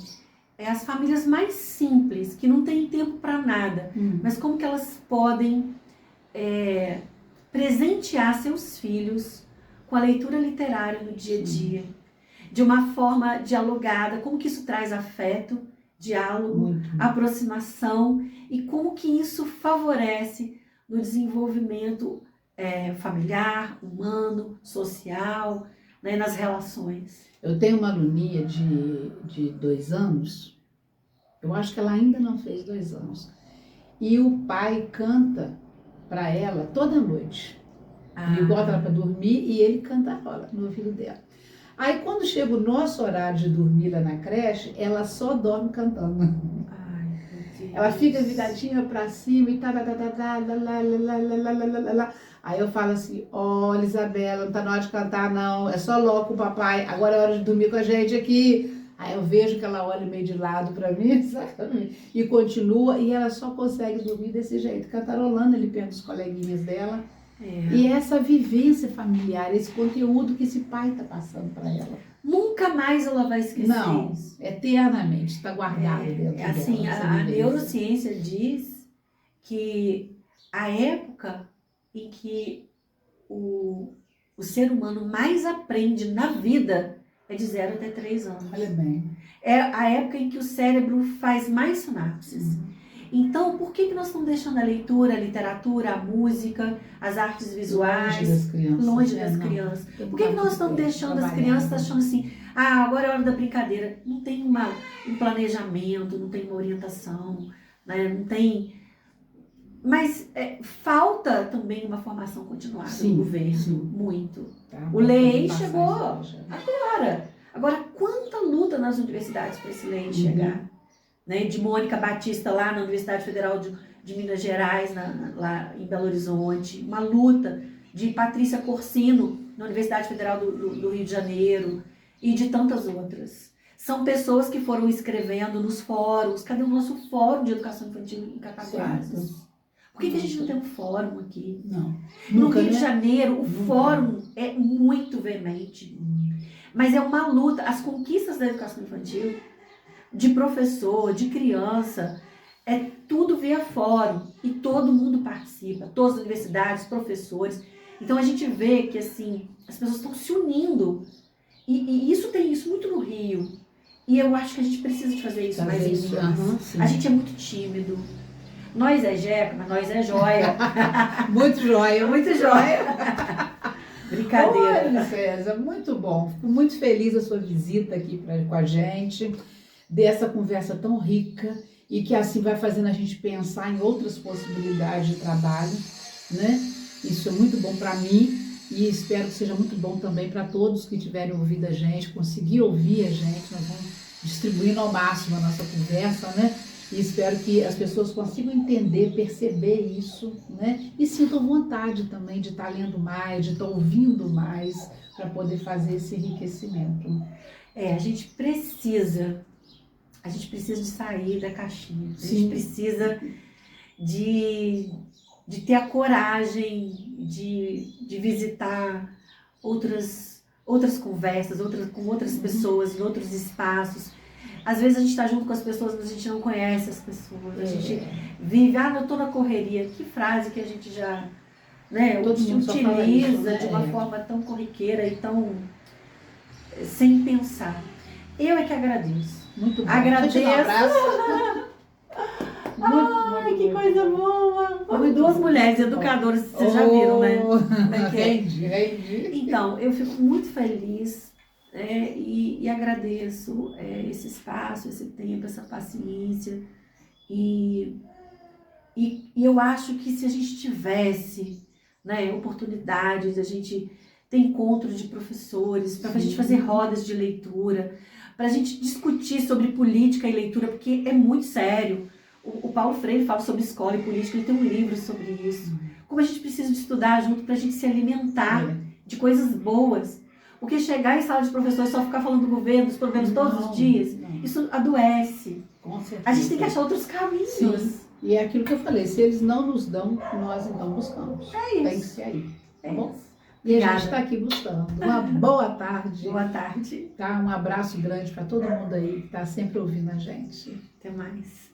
as famílias mais simples, que não têm tempo para nada, mas como que elas podem presentear seus filhos com a leitura literária no dia a dia, de uma forma dialogada, como que isso traz afeto, diálogo, aproximação e como que isso favorece no desenvolvimento familiar, humano, social, né, nas relações. Eu tenho uma aluninha de 2 anos, eu acho que ela ainda não fez 2 anos, e o pai canta para ela toda noite. Ele bota ela para dormir e ele cantarola no ouvido dela. Aí quando chega o nosso horário de dormir lá na creche, ela só dorme cantando. Ela fica viradinha para cima e Aí eu falo assim, olha Isabela, não tá na hora de cantar não, é só louco papai, agora é hora de dormir com a gente aqui. Aí eu vejo que ela olha meio de lado para mim, sabe? E continua, e ela só consegue dormir desse jeito, cantarolando ali perto dos coleguinhas dela. E essa vivência familiar, esse conteúdo que esse pai está passando para ela. Nunca mais ela vai esquecer isso. Eternamente, está guardado dentro dela. Assim, a neurociência diz que a época em que o ser humano mais aprende na vida é de 0 até 3 anos. Olha bem. É a época em que o cérebro faz mais sinapses. Então, por que nós estamos deixando a leitura, a literatura, a música, as artes visuais longe das crianças? Por que nós estamos deixando as crianças achando assim, agora é hora da brincadeira? Não tem um planejamento, não tem uma orientação, né? Não tem... Mas falta também uma formação continuada do governo, muito. O lei chegou agora. Agora, quanta luta nas universidades para esse lei chegar? Né, de Mônica Batista lá na Universidade Federal de Minas Gerais, lá em Belo Horizonte, uma luta de Patrícia Corsino na Universidade Federal do Rio de Janeiro e de tantas outras. São pessoas que foram escrevendo nos fóruns. Cadê o nosso fórum de educação infantil em Cataguases? Por que a gente não tem um fórum aqui? Não. No Rio de Janeiro, o Nunca. fórum é muito veemente. Mas é uma luta. As conquistas da educação infantil, de professor, de criança, é tudo via fórum. E todo mundo participa. Todas as universidades, professores. Então a gente vê que assim, as pessoas estão se unindo. E isso tem isso muito no Rio. E eu acho que a gente precisa de fazer isso mais em Minas. A gente é muito tímido. Nós é jeca, mas nós é joia. Muito joia. Muito joia. Brincadeira. Olha, César, muito bom. Fico muito feliz da sua visita aqui com a gente, dessa conversa tão rica e que assim vai fazendo a gente pensar em outras possibilidades de trabalho, né? Isso é muito bom para mim e espero que seja muito bom também para todos que tiverem ouvido a gente, conseguir ouvir a gente. Nós vamos distribuindo ao máximo a nossa conversa, né? E espero que as pessoas consigam entender, perceber isso, né? E sintam vontade também de estar lendo mais, de estar ouvindo mais, para poder fazer esse enriquecimento. A gente precisa de sair da caixinha. A gente precisa de ter a coragem de visitar outras conversas, com outras pessoas, em outros espaços. Às vezes a gente está junto com as pessoas, mas a gente não conhece as pessoas. A gente vive, eu tô na correria. Que frase que a gente já, né, utiliza de uma forma tão corriqueira e tão sem pensar. Eu é que agradeço. Muito bom. Agradeço. Muito, que coisa boa. Como duas mulheres educadoras, vocês já viram, né? Entendi. Então, eu fico muito feliz. E agradeço esse espaço, esse tempo, essa paciência. E eu acho que se a gente tivesse, né, oportunidade de a gente ter encontro de professores, para a gente fazer rodas de leitura, para a gente discutir sobre política e leitura, porque é muito sério. O Paulo Freire fala sobre escola e política, ele tem um livro sobre isso. Como a gente precisa de estudar junto para a gente se alimentar de coisas boas. Porque chegar em sala de professores só ficar falando do governo, dos problemas todos os dias, isso adoece. Com certeza. A gente tem que achar outros caminhos. Sim. E é aquilo que eu falei, se eles não nos dão, nós então buscamos. É isso. Tem que ser aí, tá bom? Isso. E Obrigada. a gente está aqui buscando. Uma boa tarde. Boa tarde. Tá? Um abraço grande para todo mundo aí que está sempre ouvindo a gente. Até mais.